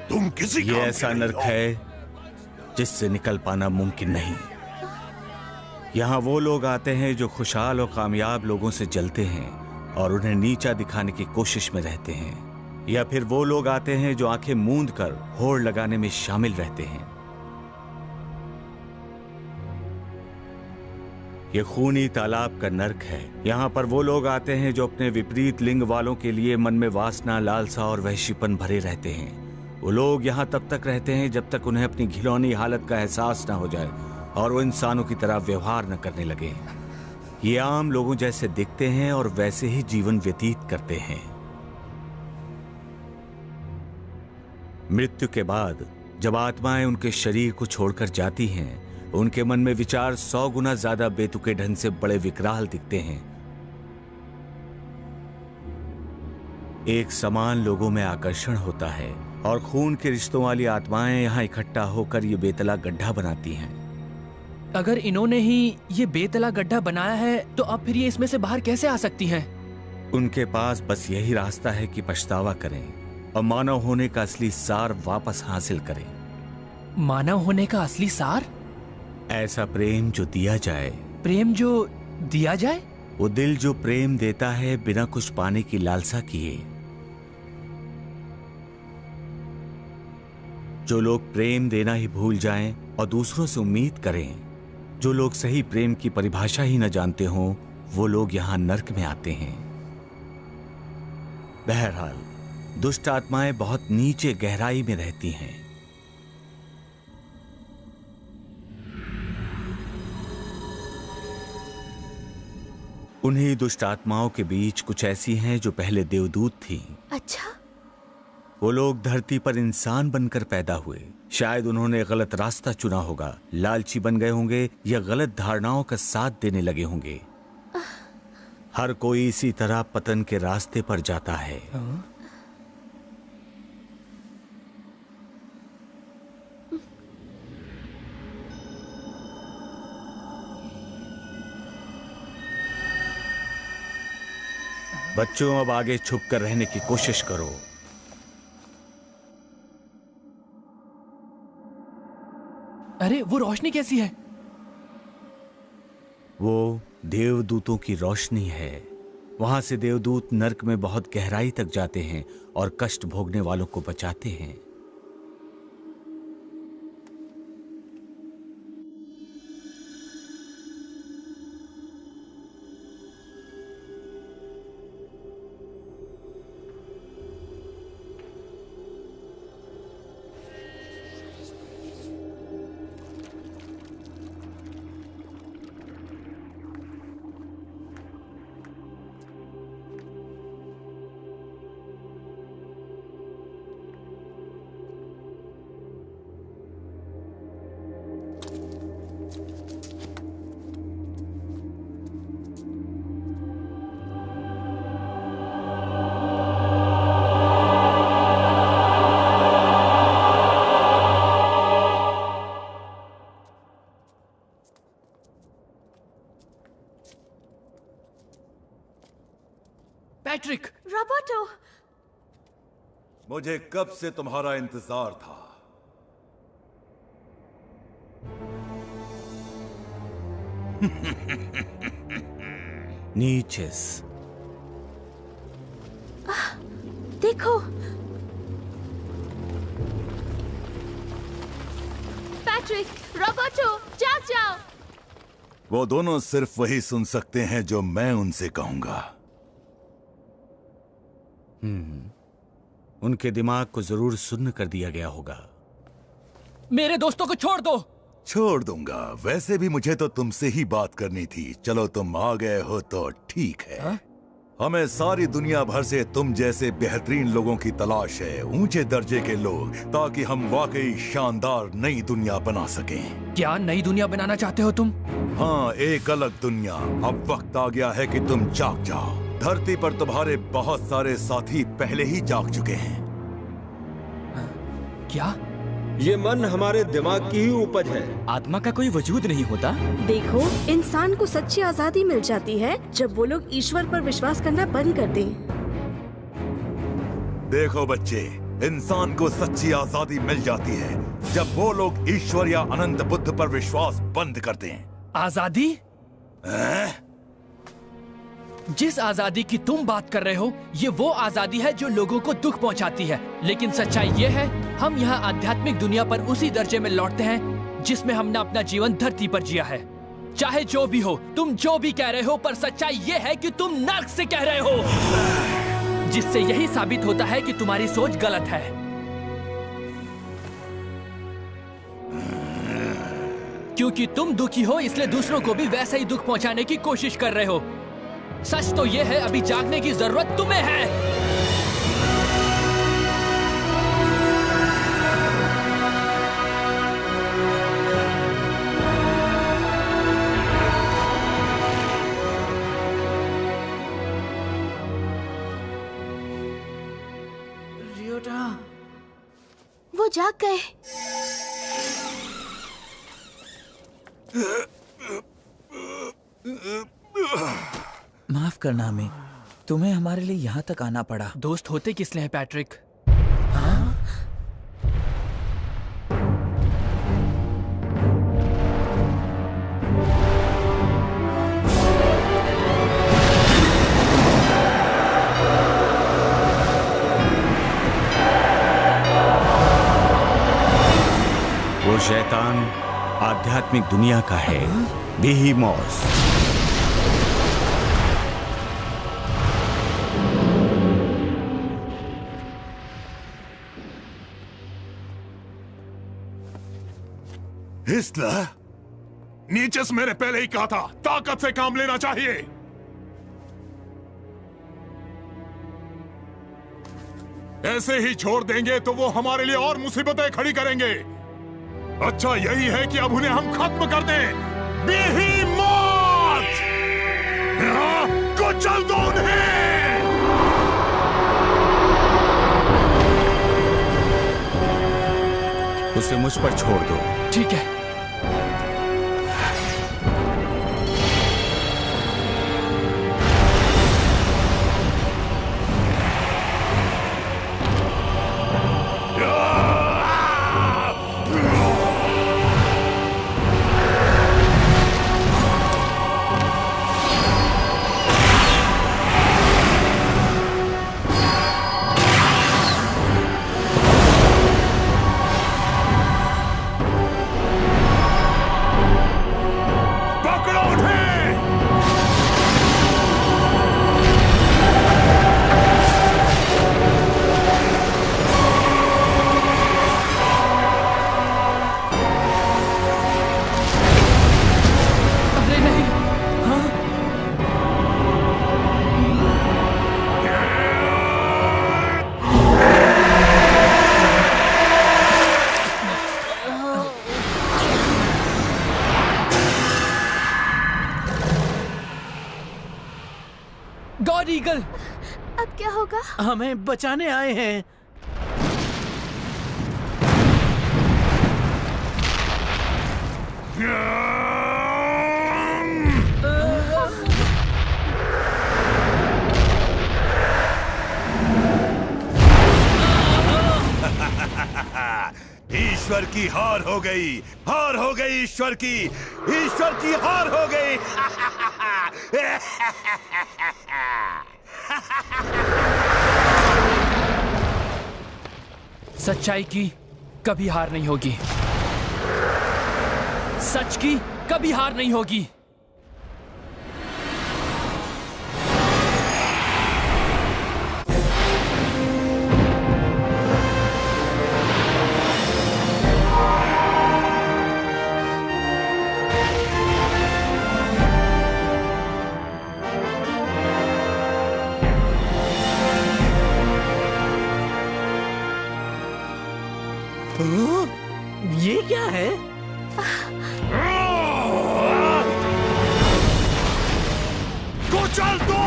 [SPEAKER 8] तुम किसी
[SPEAKER 9] ये ऐसा नर्क है जिससे निकल पाना मुमकिन नहीं। यहाँ वो लोग आते हैं जो खुशहाल और कामयाब लोगों से जलते हैं और उन्हें नीचा दिखाने की कोशिश में रहते हैं, या फिर वो लोग आते हैं जो आंखें मूंद कर होड़ लगाने में शामिल रहते हैं। ये खूनी तालाब का नर्क है। यहाँ पर वो लोग आते हैं जो अपने विपरीत लिंग वालों के लिए मन में वासना, लालसा और वहशीपन भरे रहते हैं। वो लोग यहाँ तब तक रहते हैं जब तक उन्हें अपनी घिनौनी हालत का एहसास न हो जाए और वो इंसानों की तरह व्यवहार न करने लगे। ये आम लोगों जैसे दिखते हैं और वैसे ही जीवन व्यतीत करते हैं। मृत्यु के बाद जब आत्माएं उनके शरीर को छोड़कर जाती हैं, उनके मन में विचार 100 गुना ज्यादा बेतुके ढंग से बड़े विकराल दिखते हैं। एक समान लोगों में आकर्षण होता है और खून के रिश्तों वाली आत्माएं यहाँ इकट्ठा होकर ये बेतला गड्ढा बनाती हैं।
[SPEAKER 2] अगर इन्होंने ही ये बेतला गड्ढा बनाया है तो अब फिर ये इसमें से बाहर कैसे आ सकती हैं?
[SPEAKER 9] उनके पास बस यही रास्ता है कि पछतावा करें और मानव होने का असली सार वापस हासिल करें।
[SPEAKER 2] मानव होने का असली सार?
[SPEAKER 9] ऐसा प्रेम जो दिया जाए।
[SPEAKER 2] प्रेम जो दिया जाए?
[SPEAKER 9] वो दिल जो प्रेम देता है बिना कुछ पाने की लालसा किए। जो लोग प्रेम देना ही भूल जाएं और दूसरों से उम्मीद करें, जो लोग सही प्रेम की परिभाषा ही न जानते हों, वो लोग यहां नर्क में आते हैं। बहरहाल, दुष्ट आत्माएं बहुत नीचे गहराई में रहती हैं। उन्हीं दुष्ट आत्माओं के बीच कुछ ऐसी हैं जो पहले देवदूत थीं।
[SPEAKER 6] अच्छा।
[SPEAKER 9] वो लोग धरती पर इंसान बनकर पैदा हुए। शायद उन्होंने गलत रास्ता चुना होगा, लालची बन गए होंगे या गलत धारणाओं का साथ देने लगे होंगे। हर कोई इसी तरह पतन के रास्ते पर जाता है। बच्चों, अब आगे छुप कर रहने की कोशिश करो।
[SPEAKER 2] अरे वो रोशनी कैसी है?
[SPEAKER 9] वो देवदूतों की रोशनी है। वहां से देवदूत नर्क में बहुत गहराई तक जाते हैं और कष्ट भोगने वालों को बचाते हैं।
[SPEAKER 2] पैट्रिक!
[SPEAKER 18] रॉबर्टो!
[SPEAKER 16] मुझे कब से तुम्हारा इंतजार था।
[SPEAKER 9] नीचेस।
[SPEAKER 18] देखो,
[SPEAKER 6] पैट्रिक, रॉबर्टो, जाग जाओ।
[SPEAKER 16] वो दोनों सिर्फ वही सुन सकते हैं जो मैं उनसे कहूंगा।
[SPEAKER 9] उनके दिमाग को जरूर सुन्न कर दिया गया होगा।
[SPEAKER 2] मेरे दोस्तों को छोड़ दो।
[SPEAKER 16] छोड़ दूंगा। वैसे भी मुझे तो तुमसे ही बात करनी थी। चलो तुम आ गए हो तो ठीक है। हमें सारी दुनिया भर से तुम जैसे बेहतरीन लोगों की तलाश है, ऊंचे दर्जे के लोग, ताकि हम वाकई शानदार नई दुनिया बना सकें।
[SPEAKER 2] क्या नई दुनिया बनाना चाहते हो तुम?
[SPEAKER 16] हाँ, एक अलग दुनिया। अब वक्त आ गया है कि तुम जाग जाओ। धरती पर तुम्हारे बहुत सारे साथी पहले ही जाग चुके हैं।
[SPEAKER 2] क्या?
[SPEAKER 13] ये मन हमारे दिमाग की ही उपज है।
[SPEAKER 12] आत्मा का कोई वजूद नहीं होता।
[SPEAKER 18] देखो, इंसान को सच्ची आजादी मिल जाती है जब वो लोग ईश्वर पर विश्वास करना बंद कर दें।
[SPEAKER 16] देखो बच्चे, इंसान को सच्ची आजादी मिल जाती है जब वो लोग ईश्वर या अनंत बुद्ध पर विश्वास बंद कर दें।
[SPEAKER 2] आजादी? जिस आजादी की तुम बात कर रहे हो, ये वो आजादी है जो लोगों को दुख पहुंचाती है। लेकिन सच्चाई ये है, हम यहाँ आध्यात्मिक दुनिया पर उसी दर्जे में लौटते हैं जिसमें हमने अपना जीवन धरती पर जिया है। चाहे जो भी हो, तुम जो भी कह रहे हो, पर सच्चाई ये है कि तुम नर्क से कह रहे हो, जिससे यही साबित होता है कि तुम्हारी सोच गलत है। क्योंकि तुम दुखी हो, इसलिए दूसरों को भी वैसा ही दुख पहुंचाने की कोशिश कर रहे हो। सच तो यह है, अभी जागने की जरूरत तुम्हें है।
[SPEAKER 6] वो जाग गए।
[SPEAKER 1] माफ करना हमें, तुम्हें हमारे लिए यहाँ तक आना पड़ा।
[SPEAKER 2] दोस्त होते किस लिए हैं पैट्रिक?
[SPEAKER 9] वो शैतान आध्यात्मिक दुनिया का है, बेहीमोस।
[SPEAKER 3] हिस्लर, नीचेस मैंने पहले ही कहा था, ताकत से काम लेना चाहिए। ऐसे ही छोड़ देंगे तो वो हमारे लिए और मुसीबतें खड़ी करेंगे। अच्छा यही है कि अब उन्हें हम खत्म कर दें। बेहीमोथ! कुचल दो उन्हें!
[SPEAKER 9] उसे मुझ पर छोड़ दो।
[SPEAKER 2] ठीक है।
[SPEAKER 6] अब क्या होगा?
[SPEAKER 4] हमें बचाने आए हैं।
[SPEAKER 16] ईश्वर की हार हो गई, हार हो गई ईश्वर की हार हो गई।
[SPEAKER 12] सच्चाई की कभी हार नहीं होगी, सच की कभी हार नहीं होगी।
[SPEAKER 4] ये क्या है?
[SPEAKER 16] कुचल दो!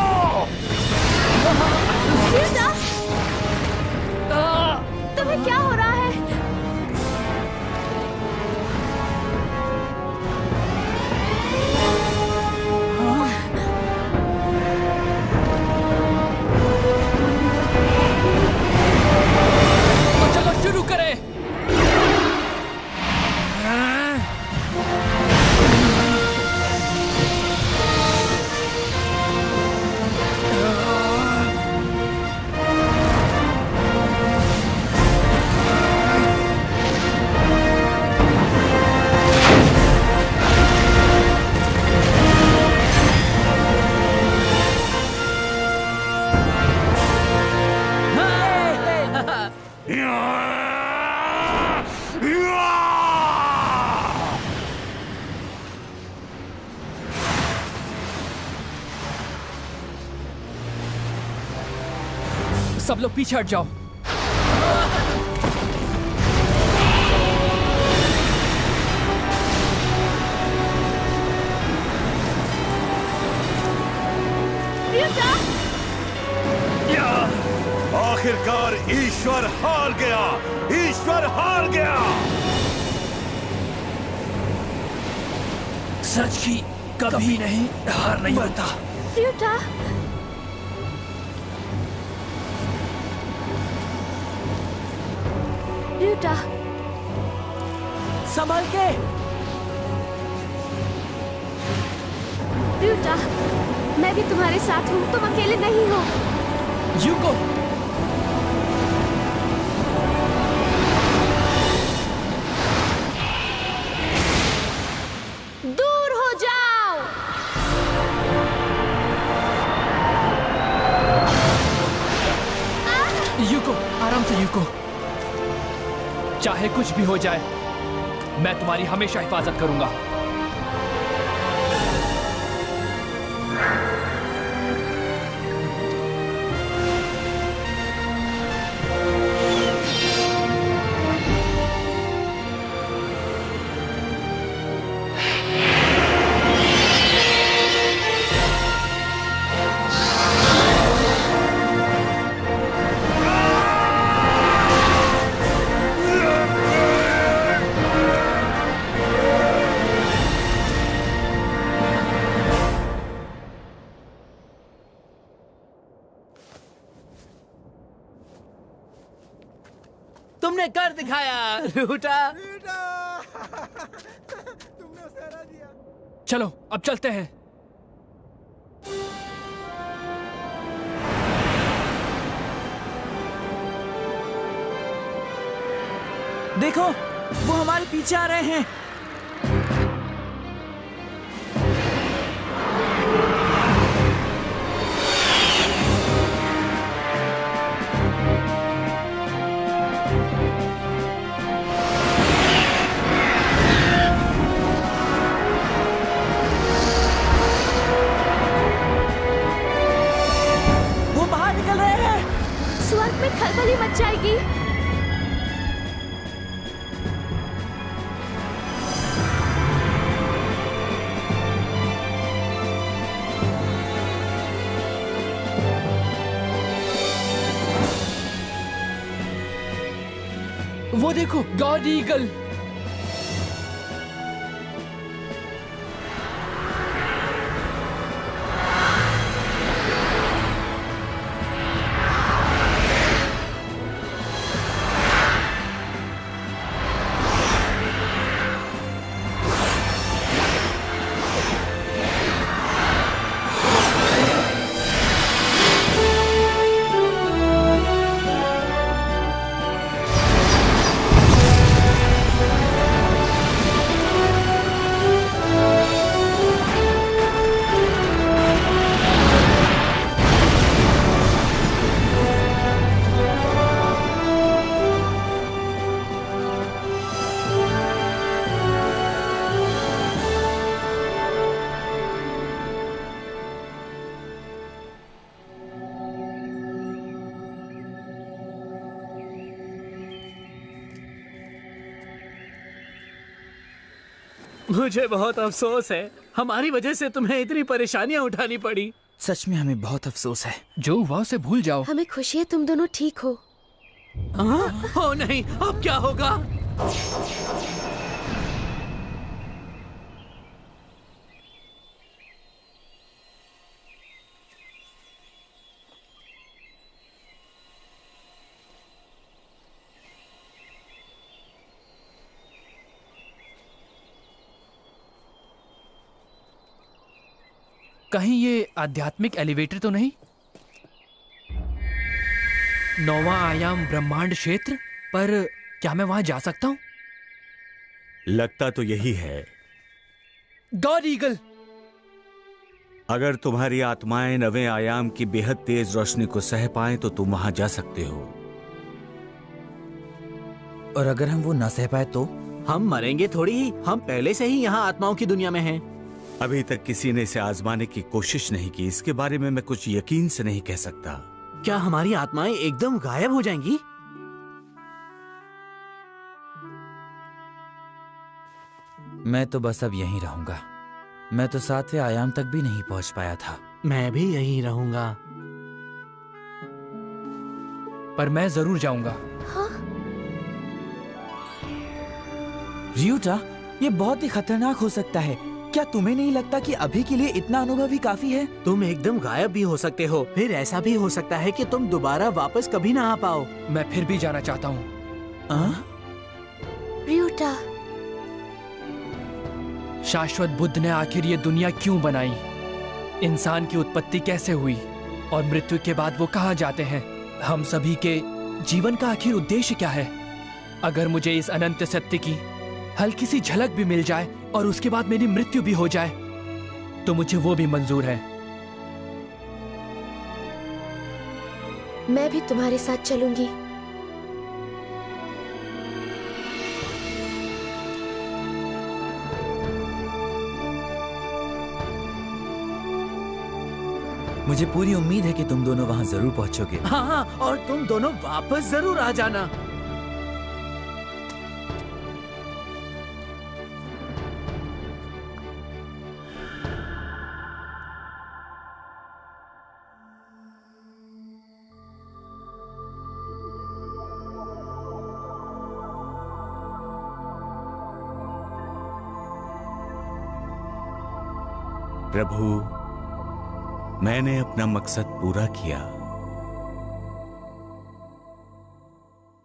[SPEAKER 6] तुम्हें क्या हो रहा है?
[SPEAKER 12] तो चलो शुरू करें। सब लोग पीछे हट जाओ।
[SPEAKER 16] आखिरकार ईश्वर हार गया, ईश्वर हार गया।
[SPEAKER 12] सच की कभी नहीं हार नहीं होता।
[SPEAKER 6] र्यूटा, र्यूटा,
[SPEAKER 4] संभल के।
[SPEAKER 6] र्यूटा, मैं भी तुम्हारे साथ हूँ, तुम अकेले नहीं हो।
[SPEAKER 12] यूको,
[SPEAKER 6] दूर हो जाओ।
[SPEAKER 12] यूको, आराम से यूको। चाहे कुछ भी हो जाए, मैं तुम्हारी हमेशा हिफाजत करूंगा।
[SPEAKER 4] तुमने कर दिखाया र्यूटा।
[SPEAKER 12] चलो अब चलते हैं।
[SPEAKER 1] देखो, वो हमारे पीछे आ रहे हैं। वो बाहर निकल रहे हैं।
[SPEAKER 6] स्वर्ग में खलबली मच जाएगी।
[SPEAKER 2] वो देखो, गॉड ईगल।
[SPEAKER 4] मुझे बहुत अफसोस है, हमारी वजह से तुम्हें इतनी परेशानियां उठानी पड़ी।
[SPEAKER 1] सच में हमें बहुत अफसोस है।
[SPEAKER 2] जो हुआ उसे भूल जाओ।
[SPEAKER 6] हमें खुशी है तुम दोनों ठीक हो।
[SPEAKER 4] ओ नहीं, अब क्या होगा?
[SPEAKER 2] कहीं ये आध्यात्मिक एलिवेटर तो नहीं? 9वां आयाम ब्रह्मांड क्षेत्र, पर क्या मैं वहां जा सकता हूं?
[SPEAKER 9] लगता तो यही है।
[SPEAKER 2] God eagle!
[SPEAKER 9] अगर तुम्हारी आत्माएं 9वें आयाम की बेहद तेज रोशनी को सह पाएं तो तुम वहां जा सकते हो।
[SPEAKER 1] और अगर हम वो न सह पाए तो?
[SPEAKER 4] हम मरेंगे थोड़ी ही, हम पहले से ही यहाँ आत्माओं की दुनिया में हैं।
[SPEAKER 9] अभी तक किसी ने इसे आजमाने की कोशिश नहीं की, इसके बारे में मैं कुछ यकीन से नहीं कह सकता।
[SPEAKER 4] क्या हमारी आत्माएं एकदम गायब हो जाएंगी?
[SPEAKER 1] मैं तो बस अब यहीं रहूंगा। मैं तो 7वें आयाम तक भी नहीं पहुंच पाया था।
[SPEAKER 4] मैं भी यहीं रहूंगा।
[SPEAKER 2] पर मैं जरूर जाऊंगा।
[SPEAKER 1] रियूटा, ये बहुत ही खतरनाक हो सकता है। क्या तुम्हें नहीं लगता कि अभी के लिए इतना अनुभव ही काफी है?
[SPEAKER 4] तुम एकदम गायब भी हो सकते हो, फिर ऐसा भी हो सकता है कि तुम दोबारा वापस कभी ना आ पाओ।
[SPEAKER 2] मैं फिर भी जाना चाहता हूँ।
[SPEAKER 6] रियूटा,
[SPEAKER 2] शाश्वत बुद्ध ने आखिर ये दुनिया क्यों बनाई? इंसान की उत्पत्ति कैसे हुई? और मृत्यु के बाद वो कहाँ जाते हैं? हम सभी के जीवन का आखिर उद्देश्य क्या है? अगर मुझे इस अनंत सत्य की हल्की सी झलक भी मिल जाए और उसके बाद मेरी मृत्यु भी हो जाए तो मुझे वो भी मंजूर है।
[SPEAKER 6] मैं भी तुम्हारे साथ चलूंगी।
[SPEAKER 1] मुझे पूरी उम्मीद है कि तुम दोनों वहां जरूर पहुंचोगे।
[SPEAKER 4] हाँ, और तुम दोनों वापस जरूर आ जाना।
[SPEAKER 9] प्रभु, मैंने अपना मकसद पूरा किया।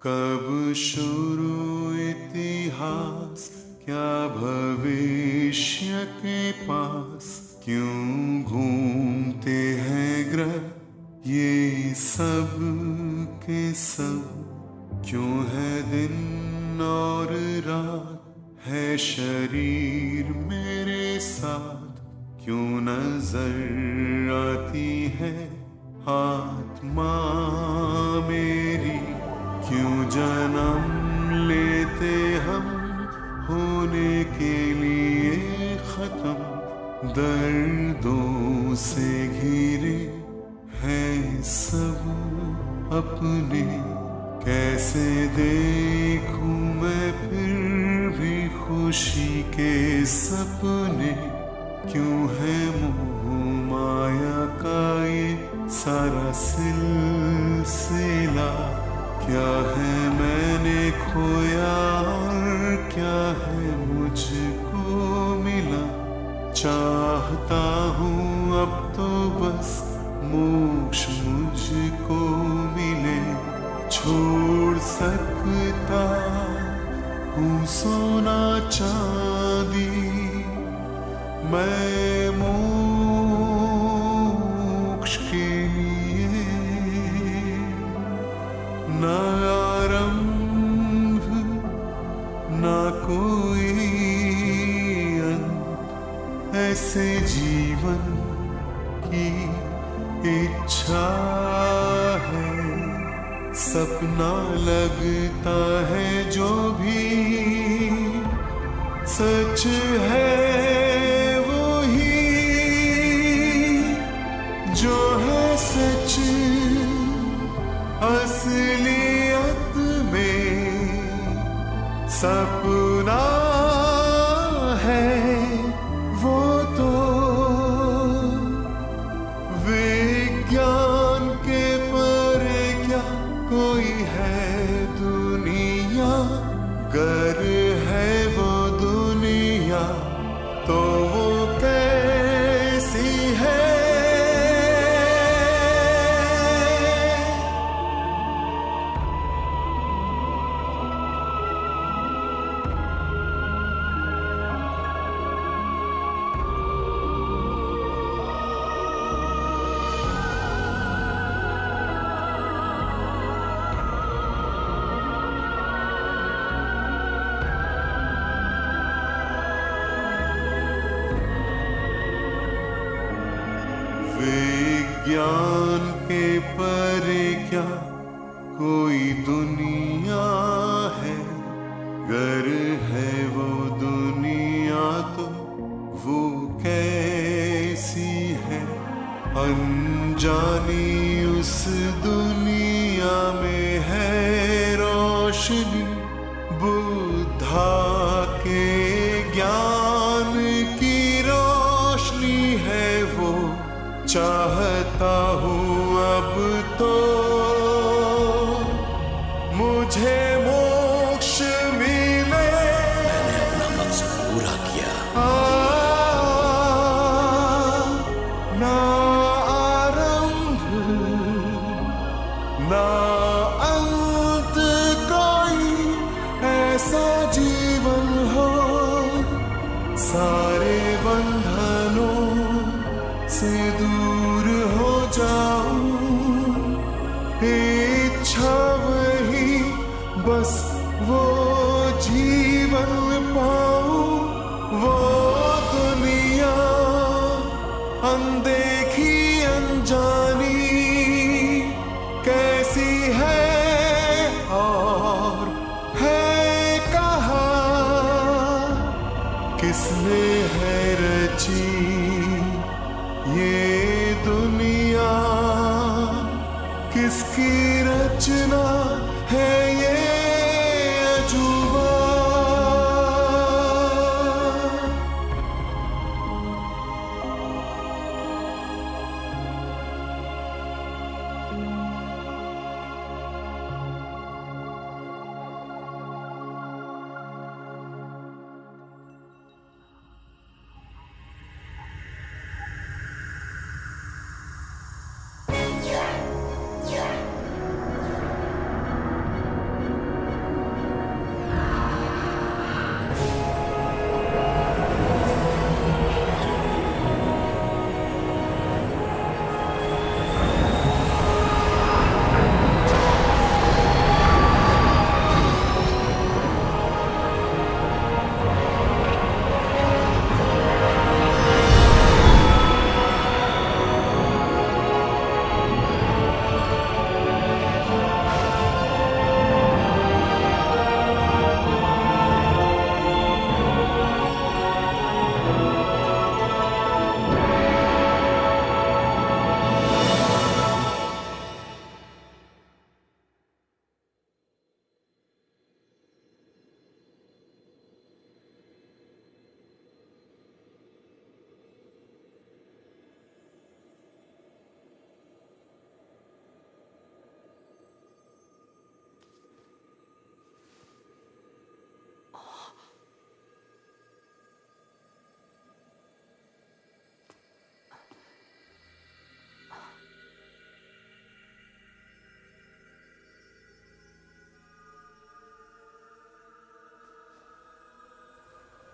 [SPEAKER 20] कब शुरू इतिहास, क्या भविष्य के पास, क्यों घूमते हैं ग्रह ये सब के सब, क्यों है दिन और रात, है शरीर मेरे साथ, क्यों नजर आती है आत्मा मेरी, क्यों जन्म लेते हम होने के लिए खत्म, दर्दों से घिरे हैं सब अपने, कैसे देखूं मैं फिर भी खुशी के सपने, क्यों है मोह माया का ये सारा सिलसिला, क्या है मैंने खोया और क्या है मुझको मिला। चाहता हूँ अब तो बस मोक्ष मुझको मिले। छोड़ सकता हूँ सोना चांदी मैं मोक्ष के लिए। ना आरंभ ना कोई अंत, ऐसे जीवन की इच्छा है। सपना लगता है जो भी सच है वो ही जो है सच असलियत में सपना है वो तो। विज्ञान के परे क्या कोई है दुनिया। गर है वो दुनिया तो वो कैसी है। विज्ञान के परे क्या कोई दुनिया है। गर है वो दुनिया तो वो कैसी है। अनजानी उस दुनिया में है रोशनी। बुद्धा के ज्ञान की रोशनी है वो। चाहता हूँ अब तो मुझे मोक्ष मिले।
[SPEAKER 8] मैंने अपना मकसद पूरा किया।
[SPEAKER 20] ना आरंभ ना अंत कोई ऐसा जीवन हो। सारे बंधनों से दूर हो जाऊं। इच्छा वही बस वो जीवन पाऊं। वो दुनिया अनदेखी अनजानी कैसी है और है कहाँ। किसने है रची ये दुनिया। किसकी रचना है ये अजूबा।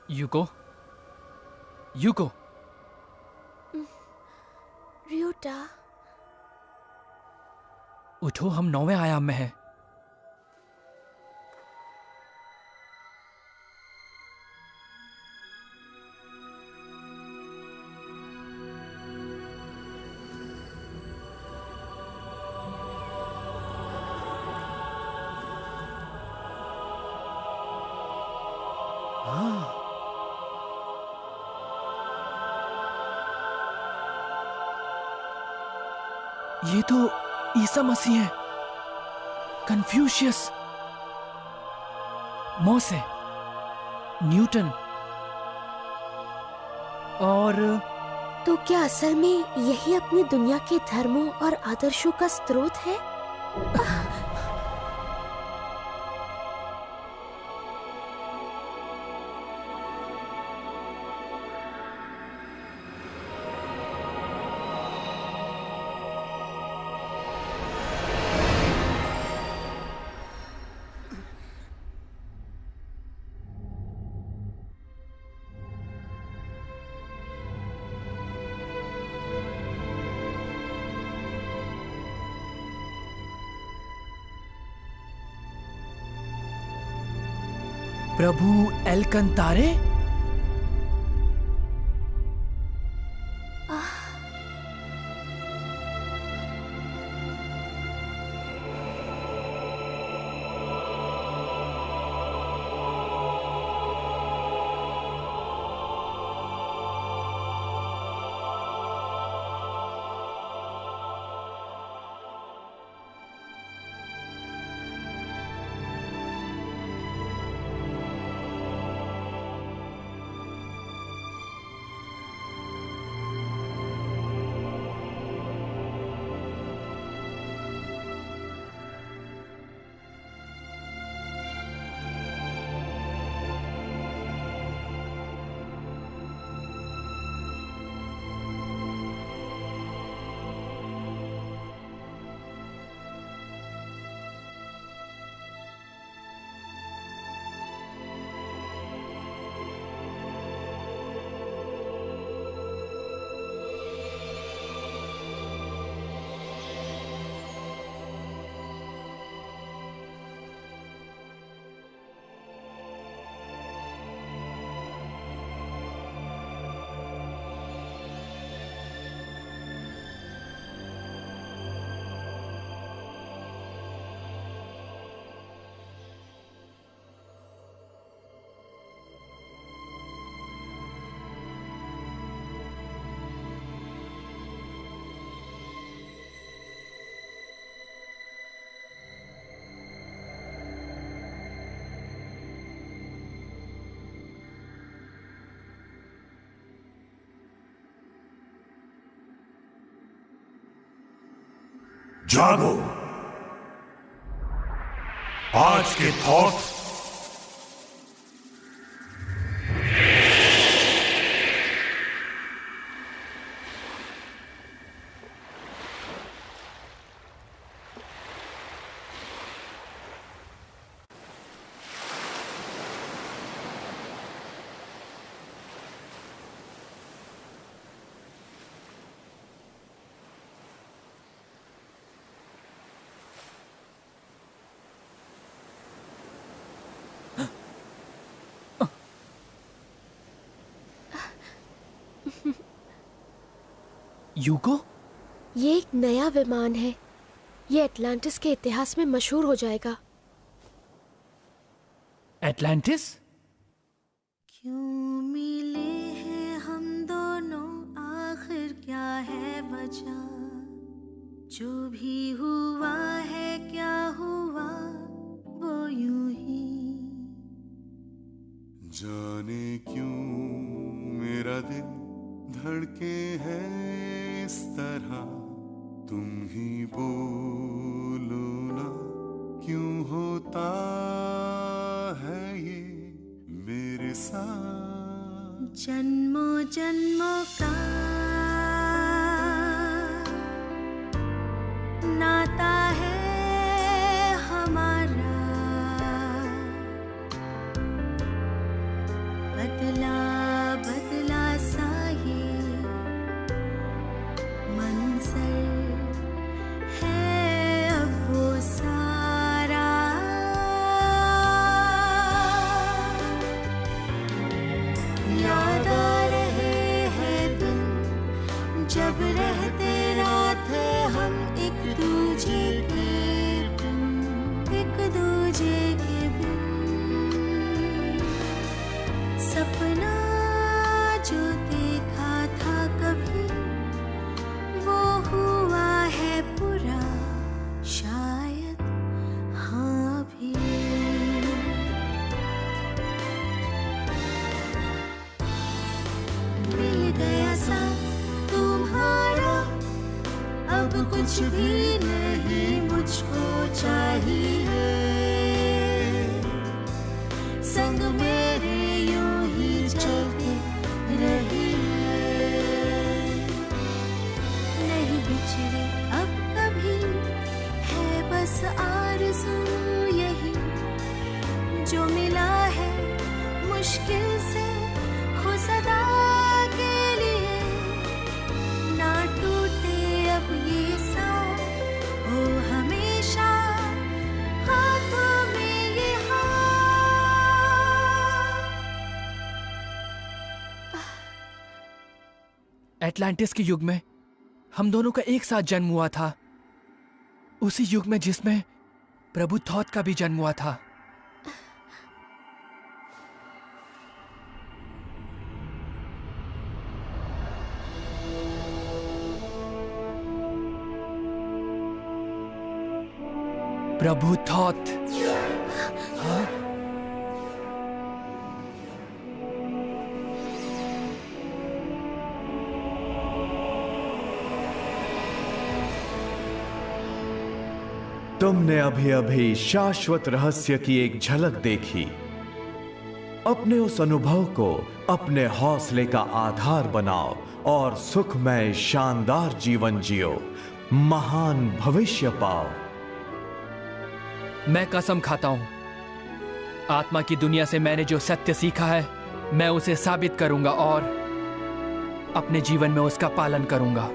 [SPEAKER 2] UCO, UCO.
[SPEAKER 6] रियोटा,
[SPEAKER 2] उठो, हम 9वें आयाम में हैं। ये तो ईसा मसीह है, कन्फ्यूशियस, मोसे, न्यूटन और
[SPEAKER 6] तो क्या असल में यही अपनी दुनिया के धर्मों और आदर्शों का स्रोत है?
[SPEAKER 2] प्रभु एलकंतारे?
[SPEAKER 20] जागो। आज के थॉट्स
[SPEAKER 2] यूको?
[SPEAKER 6] ये एक नया विमान है। ये एटलांटिस के इतिहास में मशहूर हो जाएगा।
[SPEAKER 2] एटलांटिस?
[SPEAKER 21] क्यों मिले हैं हम दोनों, आखिर क्या है वजह? जो भी हुआ है, क्या हुआ वो यूं ही।
[SPEAKER 20] जाने क्यों मेरा दिल धड़के है इस तरह, तुम ही बोलो ना क्यों होता है ये मेरे साथ।
[SPEAKER 21] जन्मों जन्मों का नाता है हमारा, बदला तुझे के बिन सपना जो देखा था कभी वो हुआ है पूरा शायद हाँ भी। मिल गया सा तुम्हारा अब कुछ भी नहीं मुझको चाहिए, संग मेरे यूं ही चलते रहिए। नहीं बिछड़े अब कभी है बस आरज़ू यही जो मिला है मुश्किल से हो सदा के लिए। ना टूटे अब ये सांव हो हमेशा हाथों में ये
[SPEAKER 2] एटलांटिस के युग में हम दोनों का एक साथ जन्म हुआ था, उसी युग में जिसमें प्रभु थॉथ का भी जन्म हुआ था। प्रभु थॉथ। हाँ?
[SPEAKER 19] तुमने अभी अभी शाश्वत रहस्य की एक झलक देखी। अपने उस अनुभव को अपने हौसले का आधार बनाओ और सुखमय शानदार जीवन जियो, महान भविष्य पाओ।
[SPEAKER 2] मैं कसम खाता हूं, आत्मा की दुनिया से मैंने जो सत्य सीखा है मैं उसे साबित करूंगा और अपने जीवन में उसका पालन करूंगा।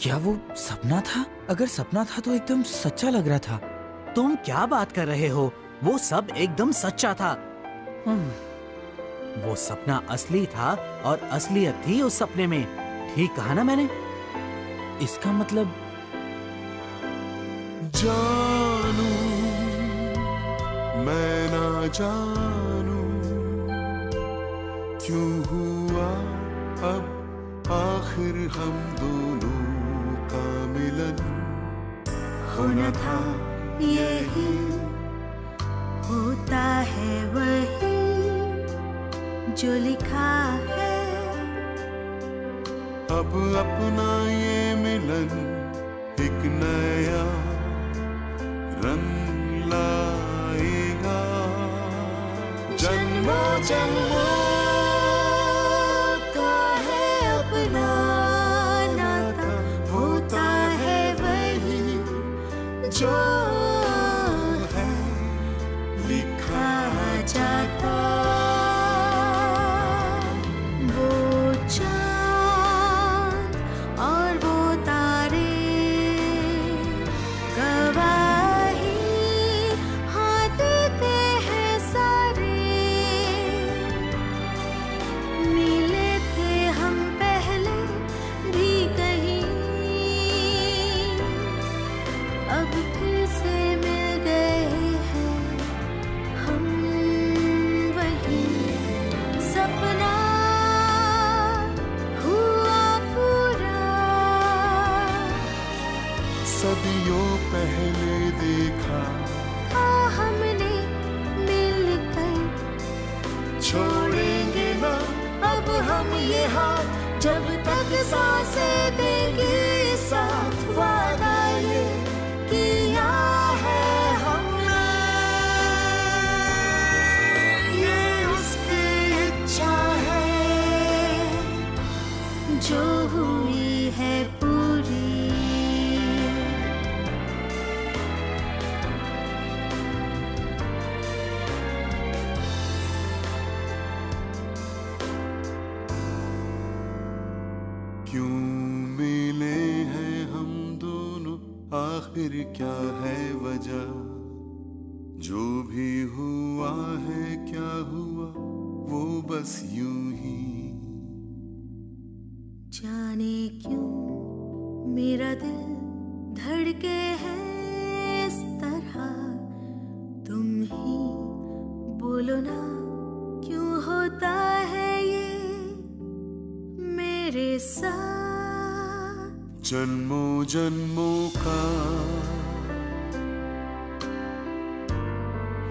[SPEAKER 1] क्या वो सपना था? अगर सपना था तो एकदम सच्चा लग रहा था।
[SPEAKER 4] तुम क्या बात कर रहे हो? वो सब एकदम सच्चा था। वो सपना असली था और असलियत थी उस सपने में। ठीक कहा ना मैंने?
[SPEAKER 1] इसका मतलब
[SPEAKER 20] जानू मैं ना जानू क्यों हुआ अब आखिर हम दोनों का मिलन।
[SPEAKER 21] होना था यही, होता है वही जो लिखा है।
[SPEAKER 20] अब अपना ये मिलन एक नया रंग लाएगा। जन्मों जन्मों
[SPEAKER 21] का है अपना नाता, होता है वही जो है लिखा जाता। वो चाँद और वो तारे गवाही हाँ देते हैं सारे। मिले थे हम पहले भी कहीं, अब फिर से मिल गए हैं हम वही। सपना हुआ पूरा,
[SPEAKER 20] सदियों पहले देखा
[SPEAKER 21] था हमने मिलकर।
[SPEAKER 20] छोड़ेंगे ना
[SPEAKER 21] अब हम ये हाथ जब तक सांसें देंगे साथ। वादा ये किया है हमने, ये उसकी इच्छा है जो हुई है पूरी।
[SPEAKER 20] क्यों मिले हैं हम दोनों आखिर क्या है वजह। जो भी हुआ है क्या हुआ वो बस यूं ही।
[SPEAKER 21] जाने क्यों मेरा दिल धड़के है इस तरह। तुम ही बोलो ना क्यों होता है ये मेरे साथ।
[SPEAKER 20] जन्मों जन्मों का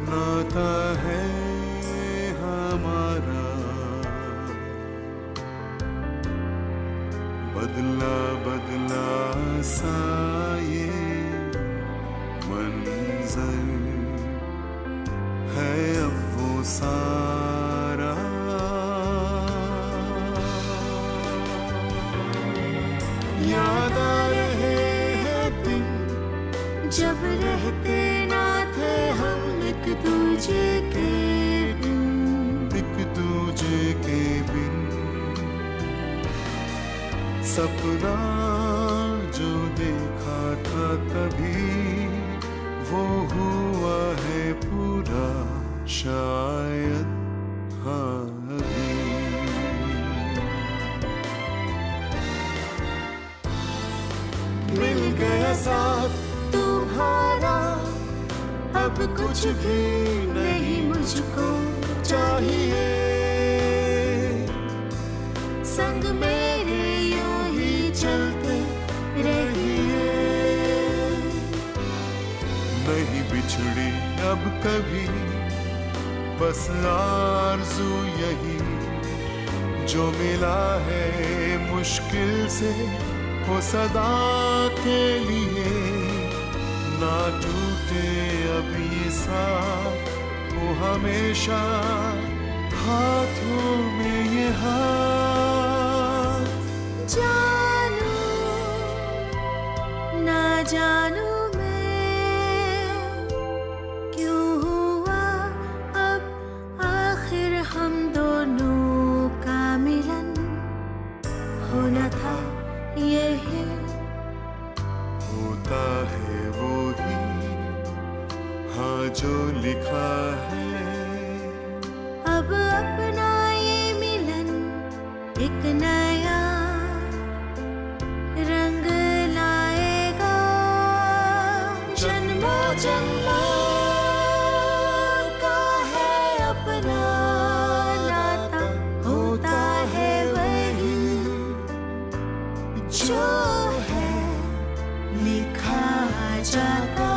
[SPEAKER 20] नाता है हमारा। बदला बदला सा ये मंजर है अब वो सारा। याद आ रहे हैं दिन
[SPEAKER 21] जब रहते ना थे हम एक दूजे के बिन।
[SPEAKER 20] एक दूजे के बिन सपना जो देखा था कभी वो हुआ है पूरा शायद हाँ अभी।
[SPEAKER 21] मिल गया साथ तुम्हारा, अब कुछ भी नहीं मुझको चाहिए। संग मेरे यूं ही चलते रहिए।
[SPEAKER 20] नहीं बिछड़ी अब कभी बस आरज़ू यही। जो मिला है मुश्किल से वो सदा के लिए। ना टूटे अब ये साथ वो हमेशा हाथों में ये हाथ।
[SPEAKER 21] जानू ना जानू मैं क्यों हुआ अब आखिर हम दोनों का मिलन। होना था यही,
[SPEAKER 20] होता है वो ही हाँ जो लिखा है।
[SPEAKER 21] अब अपना ये मिलन एक नया रंग लाएगा, जन्मों जन्मों का है अपना नाता, होता है वही जो है लिखा जाता।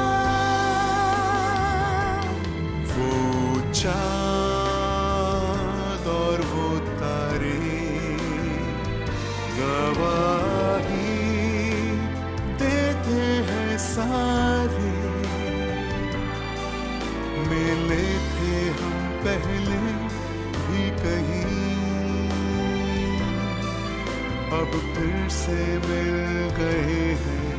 [SPEAKER 20] वो चाँद और वो तारे गवाही देते हैं सारे, मिले थे हम पहले भी कहीं, अब फिर से मिल गए हैं